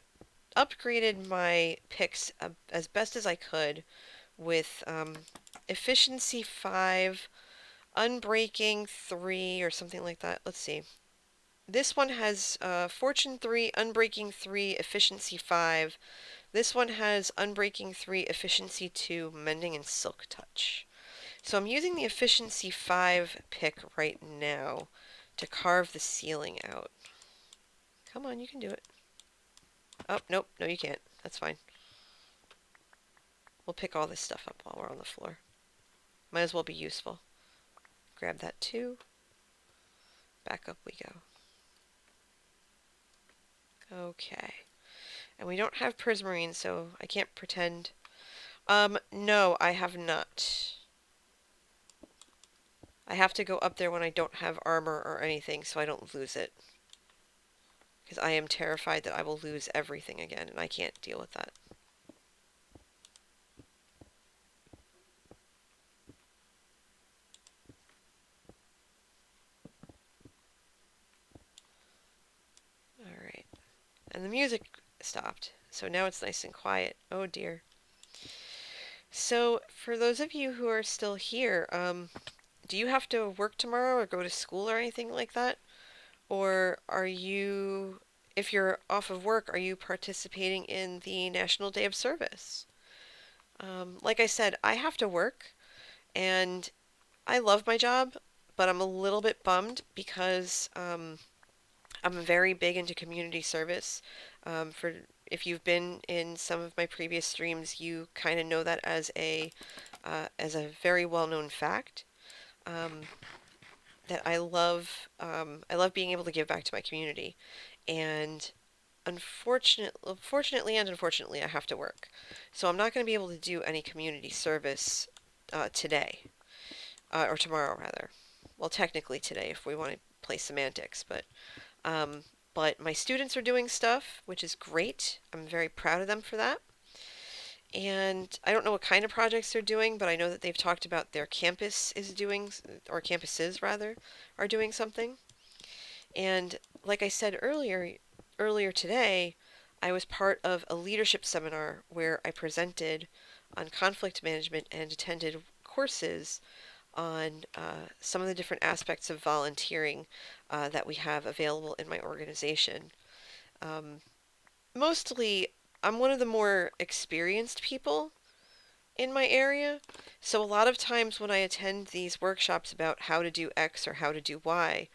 upgraded my picks as best as I could with efficiency 5, unbreaking 3, or something like that. Let's see. This one has Fortune 3, Unbreaking 3, Efficiency 5. This one has Unbreaking 3, Efficiency 2, Mending, and Silk Touch. So I'm using the Efficiency 5 pick right now to carve the ceiling out. Come on, you can do it. Oh, nope, no you can't. That's fine. We'll pick all this stuff up while we're on the floor. Might as well be useful. Grab that too. Back up we go. Okay. And we don't have prismarine, so I can't pretend. No, I have not. I have to go up there when I don't have armor or anything so I don't lose it. Because I am terrified that I will lose everything again, and I can't deal with that. Alright. And the music stopped, so now it's nice and quiet. Oh dear. So, for those of you who are still here, do you have to work tomorrow or go to school or anything like that? Or are you, if you're off of work, are you participating in the National Day of Service? Like I said, I have to work, and I love my job, but I'm a little bit bummed because I'm very big into community service. For if you've been in some of my previous streams, you kind of know that as a very well-known fact. Um, that I love being able to give back to my community, and fortunately and unfortunately, I have to work, so I'm not going to be able to do any community service today, or tomorrow rather. Well, technically today, if we want to play semantics, um, but my students are doing stuff, which is great. I'm very proud of them for that. And I don't know what kind of projects they're doing, but I know that they've talked about their campus is doing, or campuses rather, are doing something. And like I said earlier today, I was part of a leadership seminar where I presented on conflict management and attended courses on some of the different aspects of volunteering that we have available in my organization. Um, Mostly, I'm one of the more experienced people in my area, so a lot of times when I attend these workshops about how to do X or how to do Y,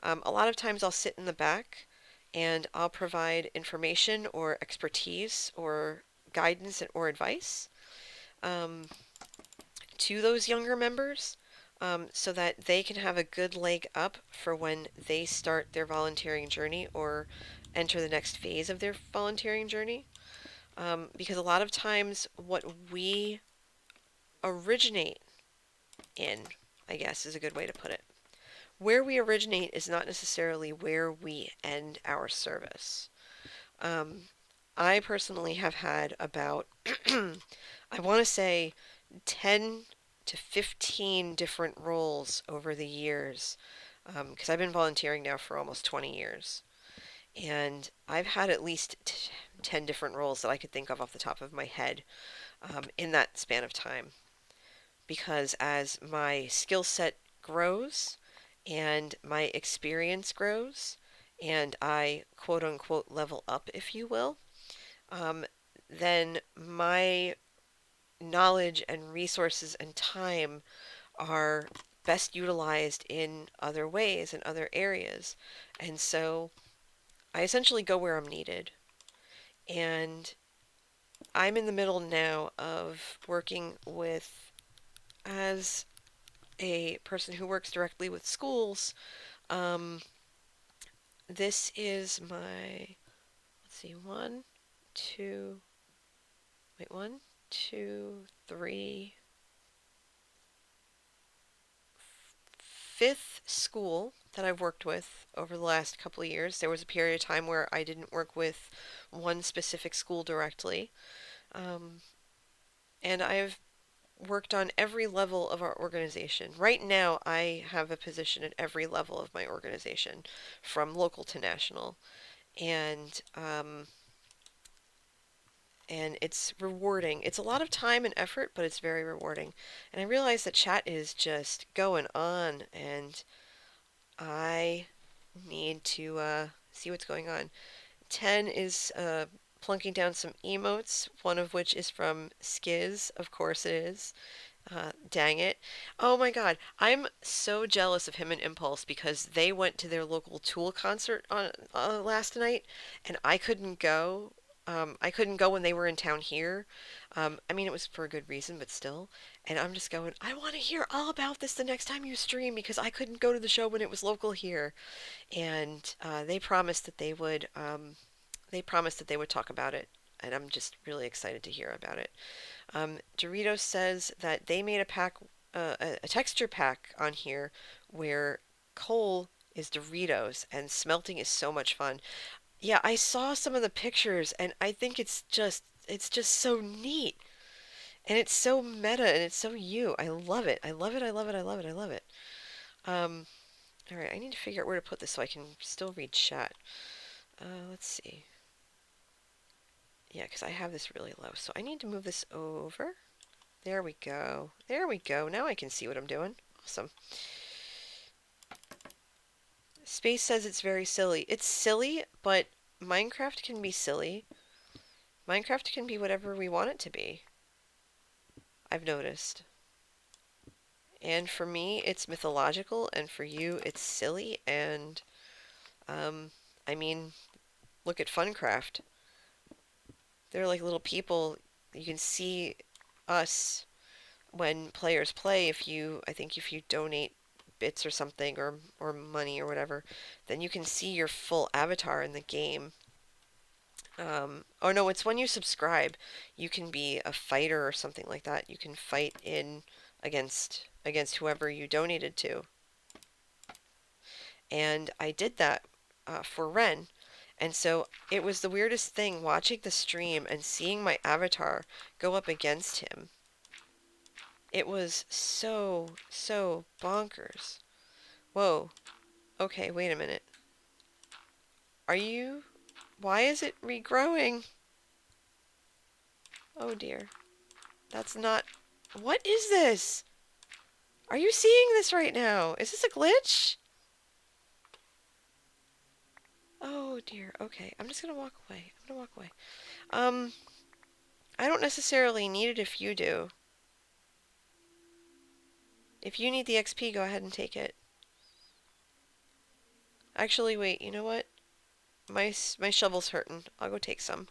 a lot of times I'll sit in the back and I'll provide information or expertise or guidance or advice um, to those younger members, so that they can have a good leg up for when they start their volunteering journey or enter the next phase of their volunteering journey. Because a lot of times what we originate in, I guess is a good way to put it, where we originate is not necessarily where we end our service. Um, I personally have had about, I want to say, 10 to 15 different roles over the years, because I've been volunteering now for almost 20 years. And I've had at least 10 different roles that I could think of off the top of my head in that span of time. Because as my skill set grows and my experience grows, and I quote unquote level up, if you will, um, then my knowledge and resources and time are best utilized in other ways in other areas. And so I essentially go where I'm needed. And I'm in the middle now of working with, as a person who works directly with schools, um, this is my, let's see, one, two, wait, one? two, three, fifth school that I've worked with over the last couple of years. There was a period of time where I didn't work with one specific school directly. Um, and I've worked on every level of our organization. Right now, I have a position at every level of my organization, from local to national. And and it's rewarding. It's a lot of time and effort, but it's very rewarding. And I realize that chat is just going on, and I need to see what's going on. 10 is plunking down some emotes, one of which is from Skiz, of course it is. Dang it. Oh my God. I'm so jealous of him and Impulse because they went to their local Tool concert on last night and I couldn't go. I couldn't go when they were in town here. I mean, it was for a good reason, but still. And I'm just going, I want to hear all about this the next time you stream because I couldn't go to the show when it was local here. And they promised that they would talk about it. And I'm just really excited to hear about it. Dorito says that they made a pack, a texture pack on here where coal is Doritos and smelting is so much fun. Yeah, I saw some of the pictures and I think it's just so neat and it's so meta and it's so you. I love it. I love it. I love it. I love it. I love it. Um, all right, I need to figure out where to put this so I can still read chat. Let's see. Yeah, because I have this really low, so I need to move this over. There we go. There we go. Now I can see what I'm doing. Awesome. Space says it's very silly. It's silly, but Minecraft can be silly. Minecraft can be whatever we want it to be. I've noticed. And for me, it's mythological, and for you, it's silly. And, um, I mean, look at Funcraft. They're like little people. You can see us when players play. I think if you donate bits or something or money or whatever, then you can see your full avatar in the game. Oh no, it's when you subscribe. You can be a fighter or something like that. You can fight in against whoever you donated to. And I did that for Ren. And so it was the weirdest thing watching the stream and seeing my avatar go up against him. It was so bonkers. Whoa. Okay, wait a minute. Are you... Why is it regrowing? Oh dear. That's not... What is this? Are you seeing this right now? Is this a glitch? Oh dear. Okay, I'm just gonna walk away. I'm gonna walk away. Um, I don't necessarily need it if you do. If you need the XP, go ahead and take it. Actually, wait, you know what? My shovel's hurting. I'll go take some.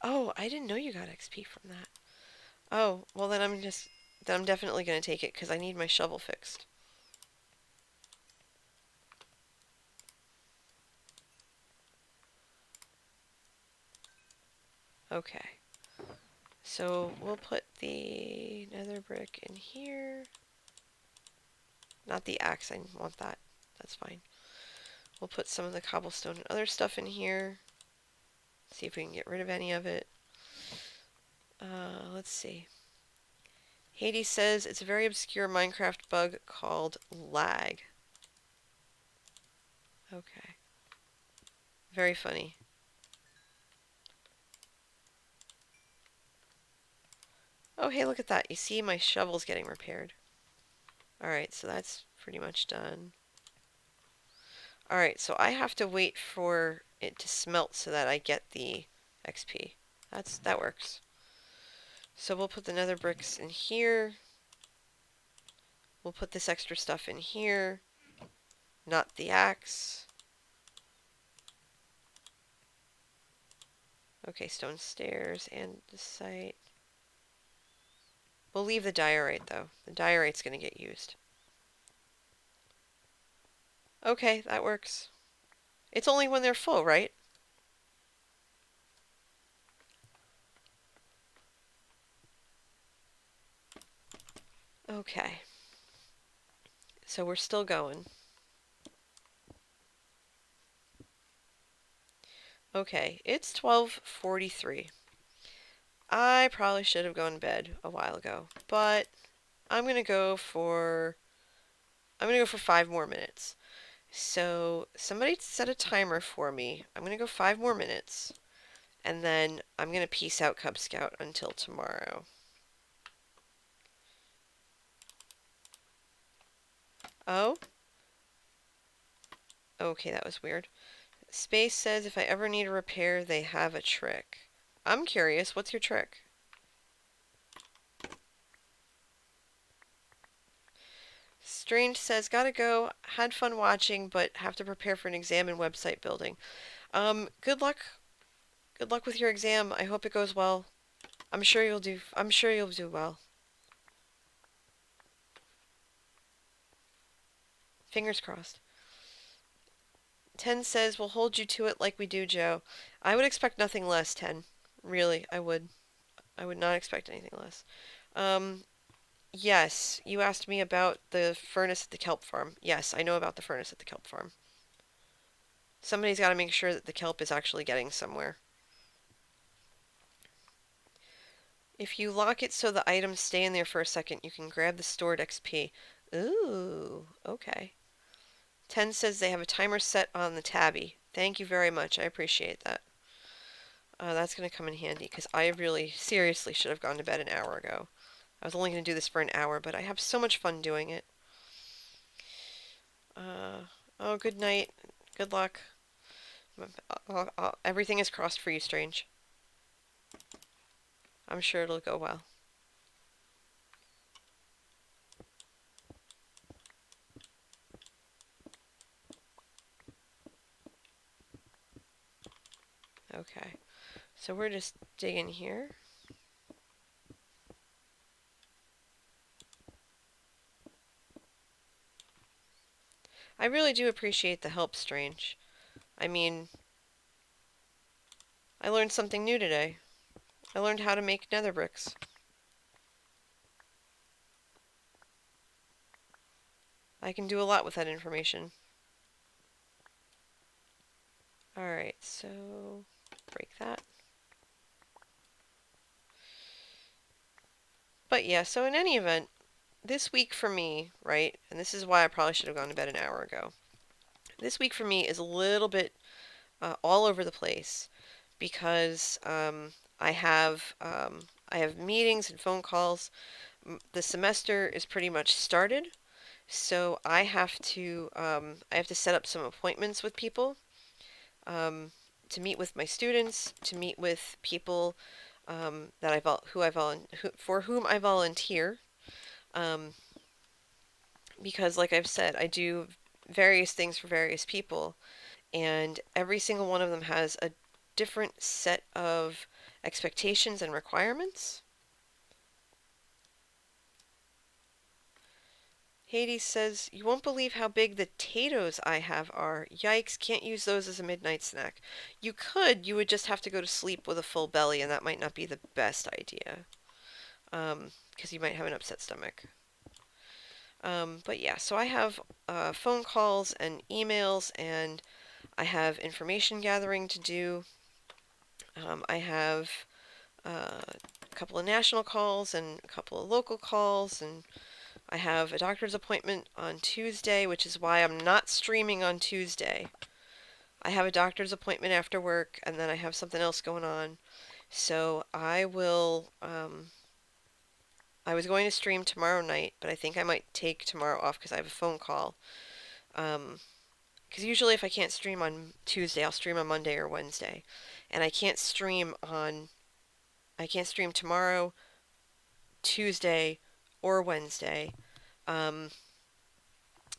Oh, I didn't know you got XP from that. Oh, well then I'm definitely gonna take it because I need my shovel fixed. Okay. So we'll put the nether brick in here. Not the axe, I want that. That's fine. We'll put some of the cobblestone and other stuff in here. See if we can get rid of any of it. Let's see. Hades says it's a very obscure Minecraft bug called lag. Okay. Very funny. Oh, hey, look at that. You see my shovel's getting repaired. Alright, so that's pretty much done. Alright, so I have to wait for it to smelt so that I get the XP. That works. So we'll put the nether bricks in here. We'll put this extra stuff in here. Not the axe. Okay, stone stairs and the site. We'll leave the diorite though. The diorite's gonna get used. Okay, that works. It's only when they're full, right? Okay, so we're still going. Okay, it's 12:43. I probably should have gone to bed a while ago, but I'm gonna go for I'm gonna go for 5 more minutes. So somebody set a timer for me. I'm gonna go 5 more minutes, and then I'm gonna peace out Cub Scout until tomorrow. Oh, okay, that was weird. Space says if I ever need a repair, they have a trick. I'm curious, what's your trick? Strange says, gotta go. Had fun watching, but have to prepare for an exam in website building. Good luck. Good luck with your exam. I hope it goes well. I'm sure you'll do well. Fingers crossed. 10 says, we'll hold you to it like we do, Joe. I would expect nothing less, 10. Really, I would. I would not expect anything less. Um, yes, you asked me about the furnace at the kelp farm. Yes, I know about the furnace at the kelp farm. Somebody's got to make sure that the kelp is actually getting somewhere. If you lock it so the items stay in there for a second, you can grab the stored XP. Ooh, okay. 10 says they have a timer set on the tabby. Thank you very much. I appreciate that. That's going to come in handy because I really seriously should have gone to bed an hour ago. I was only going to do this for an hour, but I have so much fun doing it. Uh, oh, good night. Good luck. Everything is crossed for you, Strange. I'm sure it'll go well. Okay, so we're just digging here. I really do appreciate the help, Strange. I mean, I learned something new today. I learned how to make nether bricks. I can do a lot with that information. Alright, so break that. But yeah, so in any event, this week for me, right, and this is why I probably should have gone to bed an hour ago. This week for me is a little bit all over the place because I have meetings and phone calls. The semester is pretty much started, so I have to set up some appointments with people, um, to meet with my students, to meet with people that for whom I volunteer. Um, because, like I've said, I do various things for various people, and every single one of them has a different set of expectations and requirements. Hades says, you won't believe how big the potatoes I have are. Yikes, can't use those as a midnight snack. You could, you would just have to go to sleep with a full belly, and that might not be the best idea. Because you might have an upset stomach. But yeah, so I have phone calls and emails, and I have information gathering to do. I have a couple of national calls and a couple of local calls, and I have a doctor's appointment on Tuesday, which is why I'm not streaming on Tuesday. I have a doctor's appointment after work, and then I have something else going on. So I will. I was going to stream tomorrow night, but I think I might take tomorrow off because I have a phone call. Because usually, if I can't stream on Tuesday, I'll stream on Monday or Wednesday, and I can't stream tomorrow, Tuesday, or Wednesday. Um,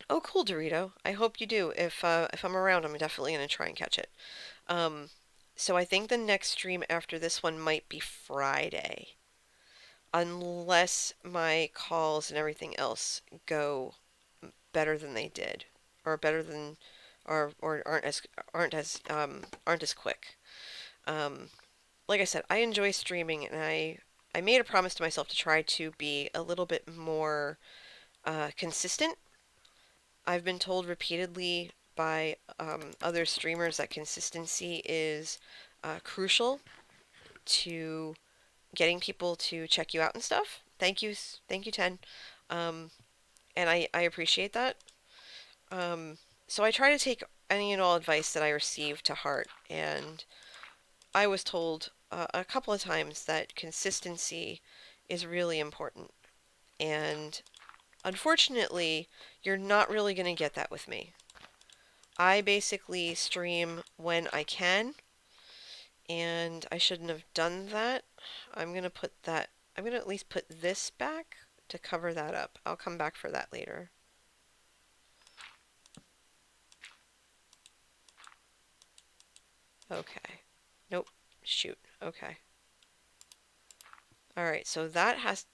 oh, cool, Dorito. I hope you do. If I'm around, I'm definitely gonna try and catch it. Um, so I think the next stream after this one might be Friday, unless my calls and everything else go better than they did, or better than, or aren't as quick. Um, like I said, I enjoy streaming, and I made a promise to myself to try to be a little bit more consistent. I've been told repeatedly by other streamers that consistency is crucial to getting people to check you out and stuff. Thank you, Ten. Um, and I appreciate that. Um, so I try to take any and all advice that I receive to heart, and I was told a couple of times that consistency is really important. And unfortunately, you're not really going to get that with me. I basically stream when I can, and I shouldn't have done that. I'm going to put that, I'm going to at least put this back to cover that up. I'll come back for that later. Okay. Nope. Shoot. Okay. Alright, so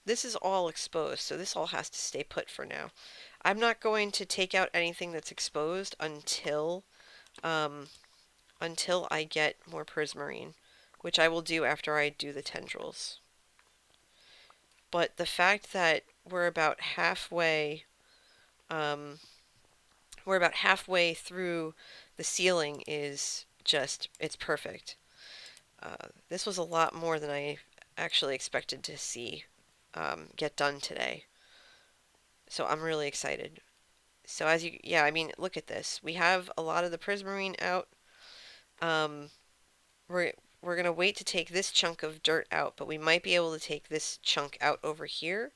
this is all exposed, so this all has to stay put for now. I'm not going to take out anything that's exposed um, until I get more prismarine, which I will do after I do the tendrils. But the fact that um, we're about halfway through the ceiling is just, it's perfect. This was a lot more than I actually expected to see get done today. So I'm really excited. So yeah, I mean, look at this. We have a lot of the prismarine out. Um, we're we're gonna wait to take this chunk of dirt out, but we might be able to take this chunk out over here.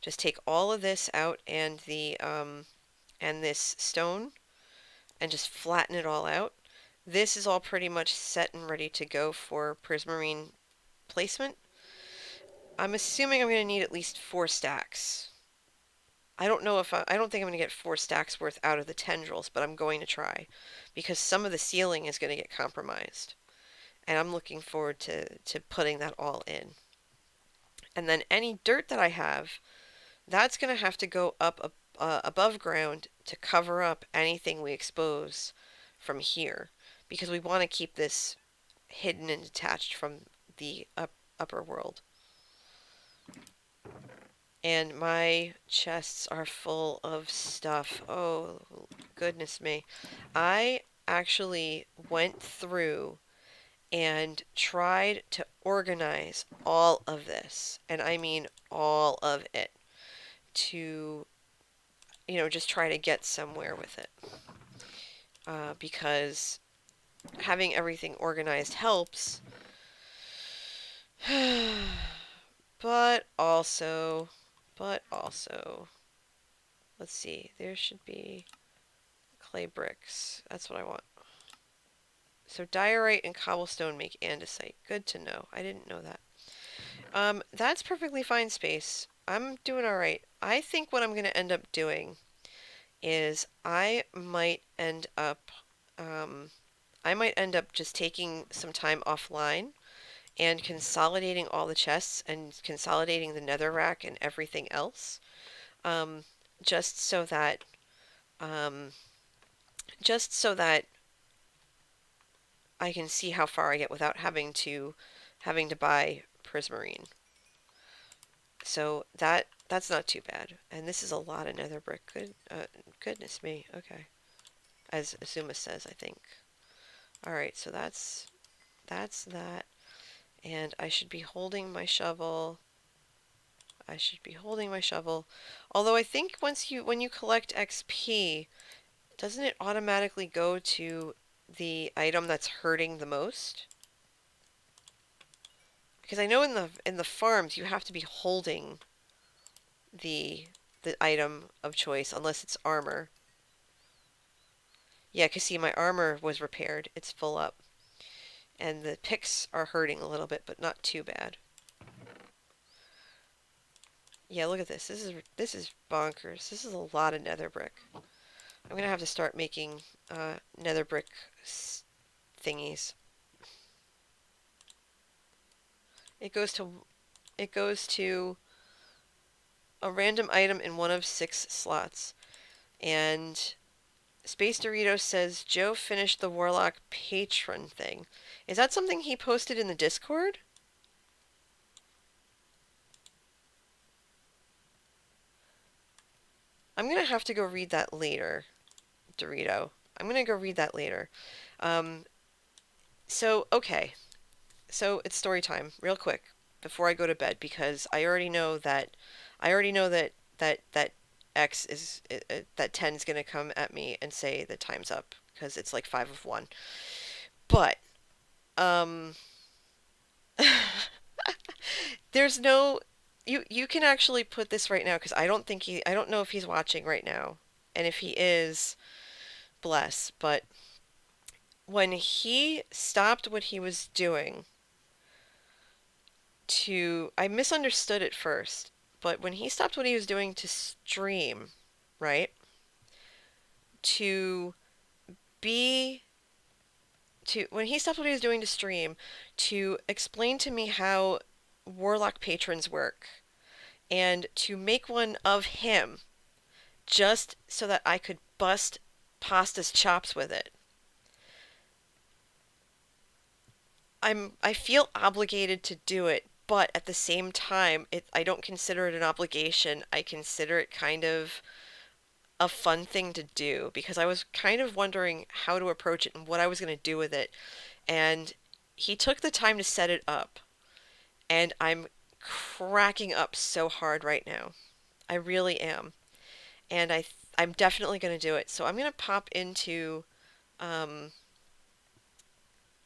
Just take all of this out and this stone and just flatten it all out. This is all pretty much set and ready to go for prismarine placement. I'm assuming I'm going to need at least 4 stacks. I don't know if I don't think I'm going to get 4 stacks worth out of the tendrils, but I'm going to try because some of the ceiling is going to get compromised. And I'm looking forward to putting that all in. And then any dirt that I have, that's going to have to go up above ground to cover up anything we expose from here because we want to keep this hidden and detached from the upper world. And my chests are full of stuff. Oh, goodness me. I actually went through and tried to organize all of this, and I mean all of it, to, just try to get somewhere with it. Because having everything organized helps, but also, let's see, there should be clay bricks. That's what I want. So diorite and cobblestone make andesite. Good to know. I didn't know that. That's perfectly fine space. I'm doing alright. I think what I'm going to end up doing is I might end up just taking some time offline and consolidating all the chests and consolidating the nether rack and everything else, um, just so that um, just so that I can see how far I get without having to buy prismarine. So that's not too bad. And this is a lot of nether brick. Goodness me. Okay. As Azuma says, I think. All right, so that's that. And I should be holding my shovel. I should be holding my shovel. Although I think when you collect XP, doesn't it automatically go to the item that's hurting the most? Because I know in the farms you have to be holding the item of choice unless it's armor. Yeah, because see, my armor was repaired. It's full up. And the picks are hurting a little bit, but not too bad. Yeah, look at this. This is bonkers. This is a lot of nether brick. I'm gonna have to start making nether brick thingies. It goes to it goes to a random item in one of 6 slots. And Space Dorito says Joe finished the Warlock patron thing. Is that something he posted in the Discord? I'm gonna have to go read that later, Dorito. I'm gonna go read that later. Um, okay. So it's story time, real quick, before I go to bed, because I already know that X is that 10 is gonna come at me and say the time's up because it's like 5 of 1. But um, there's no you can actually put this right now because I don't know if he's watching right now, and if he is, bless. But when he stopped what he was doing I misunderstood at first, but when he stopped what he was doing to stream, right? To be when he stopped what he was doing to stream to explain to me how Warlock patrons work and to make one of him just so that I could bust Pasta's chops with it. I feel obligated to do it, but at the same time, I don't consider it an obligation. I consider it kind of a fun thing to do because I was kind of wondering how to approach it and what I was going to do with it. And he took the time to set it up, and I'm cracking up so hard right now. I really am. And I'm definitely going to do it. So um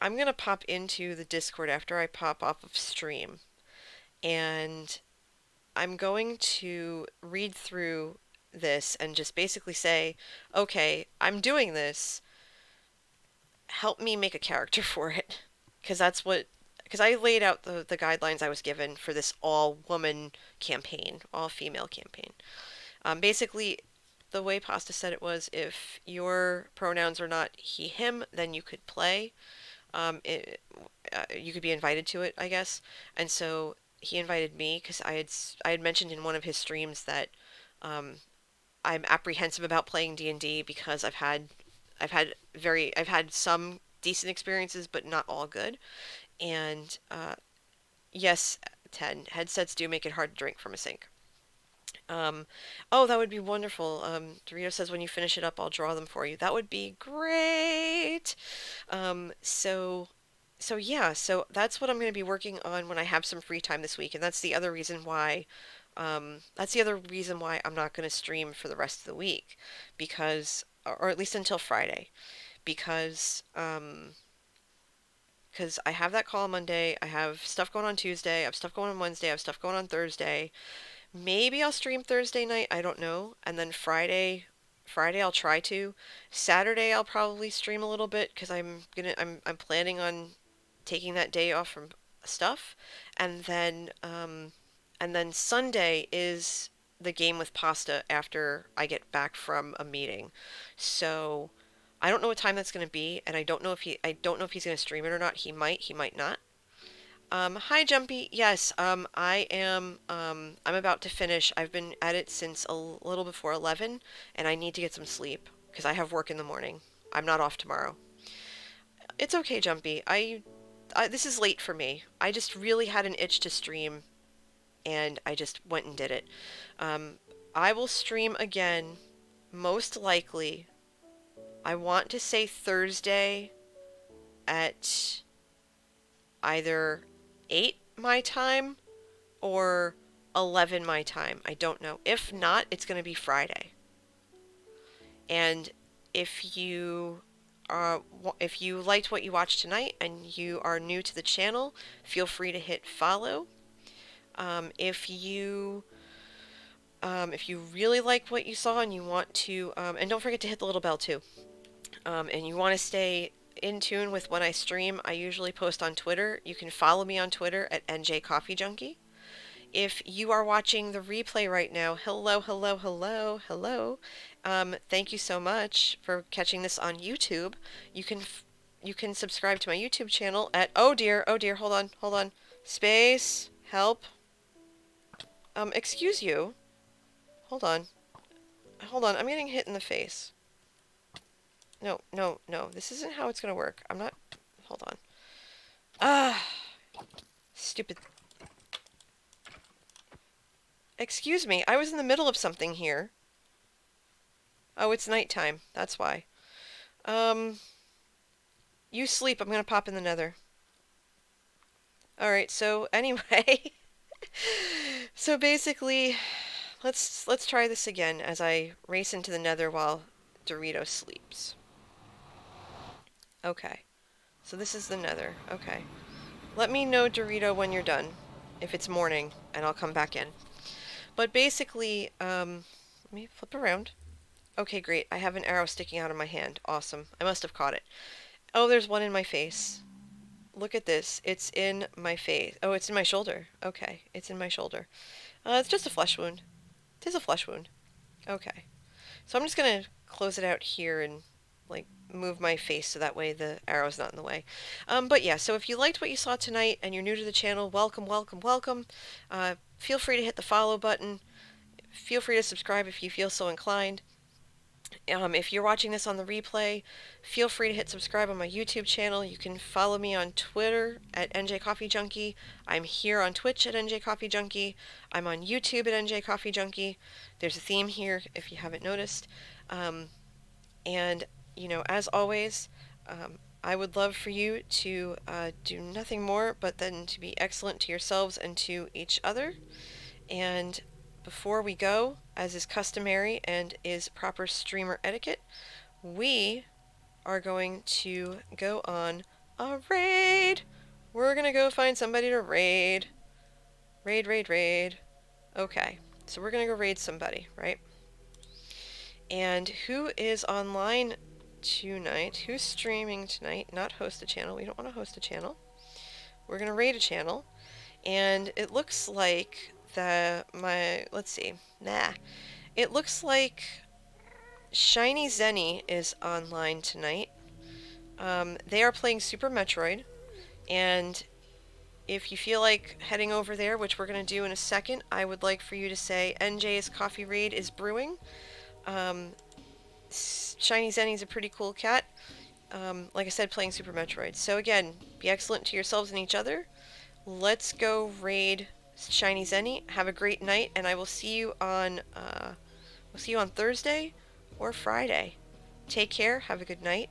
I'm going to pop into the Discord after I pop off of stream, and I'm going to read through this and just basically say, okay, I'm doing this. Help me make a character for it. Because because I laid out the guidelines I was given for this all woman campaign, all female campaign. Basically, the way Pasta said it was if your pronouns are not he, him, then you could play. You could be invited to it, I guess. And so he invited me because I had mentioned in one of his streams that um, I'm apprehensive about playing D&D because I've had some decent experiences, but not all good. And yes, 10 headsets do make it hard to drink from a sink. Um, oh, that would be wonderful. Dorito says when you finish it up, I'll draw them for you. That would be great. Um, so, so that's what I'm going to be working on when I have some free time this week, and that's the other reason why. That's the other reason why I'm not going to stream for the rest of the week, or at least until Friday, because because I have that call on Monday, I have stuff going on Tuesday, I have stuff going on Wednesday, I have stuff going on Thursday. Maybe I'll stream Thursday night, I don't know, and then Friday I'll try to. Saturday I'll probably stream a little bit because I'm planning on taking that day off from stuff, and then Sunday is the game with Pasta after I get back from a meeting. So I don't know what time that's going to be, and I don't know if he's going to stream it or not. He might not. Hi Jumpy. Yes, I'm about to finish. I've been at it since a little before 11, and I need to get some sleep because I have work in the morning. I'm not off tomorrow. It's okay, Jumpy. This is late for me. I just really had an itch to stream, and I just went and did it. Um, I will stream again, most likely. I want to say Thursday at either 8 my time or 11 my time. I don't know. If not, it's going to be Friday. And if you if you liked what you watched tonight and you are new to the channel, feel free to hit follow. Um, if you if you really like what you saw and you want to, and don't forget to hit the little bell too. And you want to stay in tune with when I stream, I usually post on Twitter. You can follow me on Twitter at NJCoffeeJunkie. If you are watching the replay right now, hello, hello, hello, hello. Thank you so much for catching this on YouTube. You can you can subscribe to my YouTube channel at oh dear, hold on, space, help. Excuse you. Hold on, hold on. I'm getting hit in the face. No, no, no. This isn't how it's gonna work. I'm not. Hold on. Ah, stupid. Excuse me. I was in the middle of something here. Oh, it's nighttime. That's why. Um, you sleep. I'm gonna pop in the nether. Alright, so anyway. So basically, let's try this again as I race into the nether while Dorito sleeps. Okay. So this is the nether. Okay. Let me know, Dorito, when you're done. If it's morning, and I'll come back in. But basically, let me flip around. Okay, great. I have an arrow sticking out of my hand. Awesome. I must have caught it. Oh, there's one in my face. Look at this. It's in my face. Oh, it's in my shoulder. Okay, it's in my shoulder. It's just a flesh wound. It is a flesh wound. Okay. So I'm just gonna close it out here and like move my face so that way the arrow's not in the way. But yeah, so if you liked what you saw tonight and you're new to the channel, welcome, welcome, welcome. Feel free to hit the follow button. Feel free to subscribe if you feel so inclined. If you're watching this on the replay, feel free to hit subscribe on my YouTube channel. You can follow me on Twitter at NJCoffeeJunkie. I'm here on Twitch at NJCoffeeJunkie. I'm on YouTube at NJCoffeeJunkie. There's a theme here if you haven't noticed. Um, and, as always, I would love for you to do nothing more but then to be excellent to yourselves and to each other. And before we go, as is customary and is proper streamer etiquette, we are going to go on a raid. We're gonna go find somebody to raid. Raid, raid, raid. Okay, so we're gonna go raid somebody, right? And who is online tonight? Who's streaming tonight? Not host a channel. We don't want to host a channel. We're gonna raid a channel, and it looks like let's see. Nah. It looks like Shiny Zenny is online tonight. They are playing Super Metroid, and if you feel like heading over there, which we're going to do in a second, I would like for you to say NJ's Coffee Raid is brewing. Shiny Zenny's a pretty cool cat. Like I said, playing Super Metroid. So again, be excellent to yourselves and each other. Let's go raid Shiny Zenny. Have a great night, and I will see you on Thursday or Friday. Take care. Have a good night.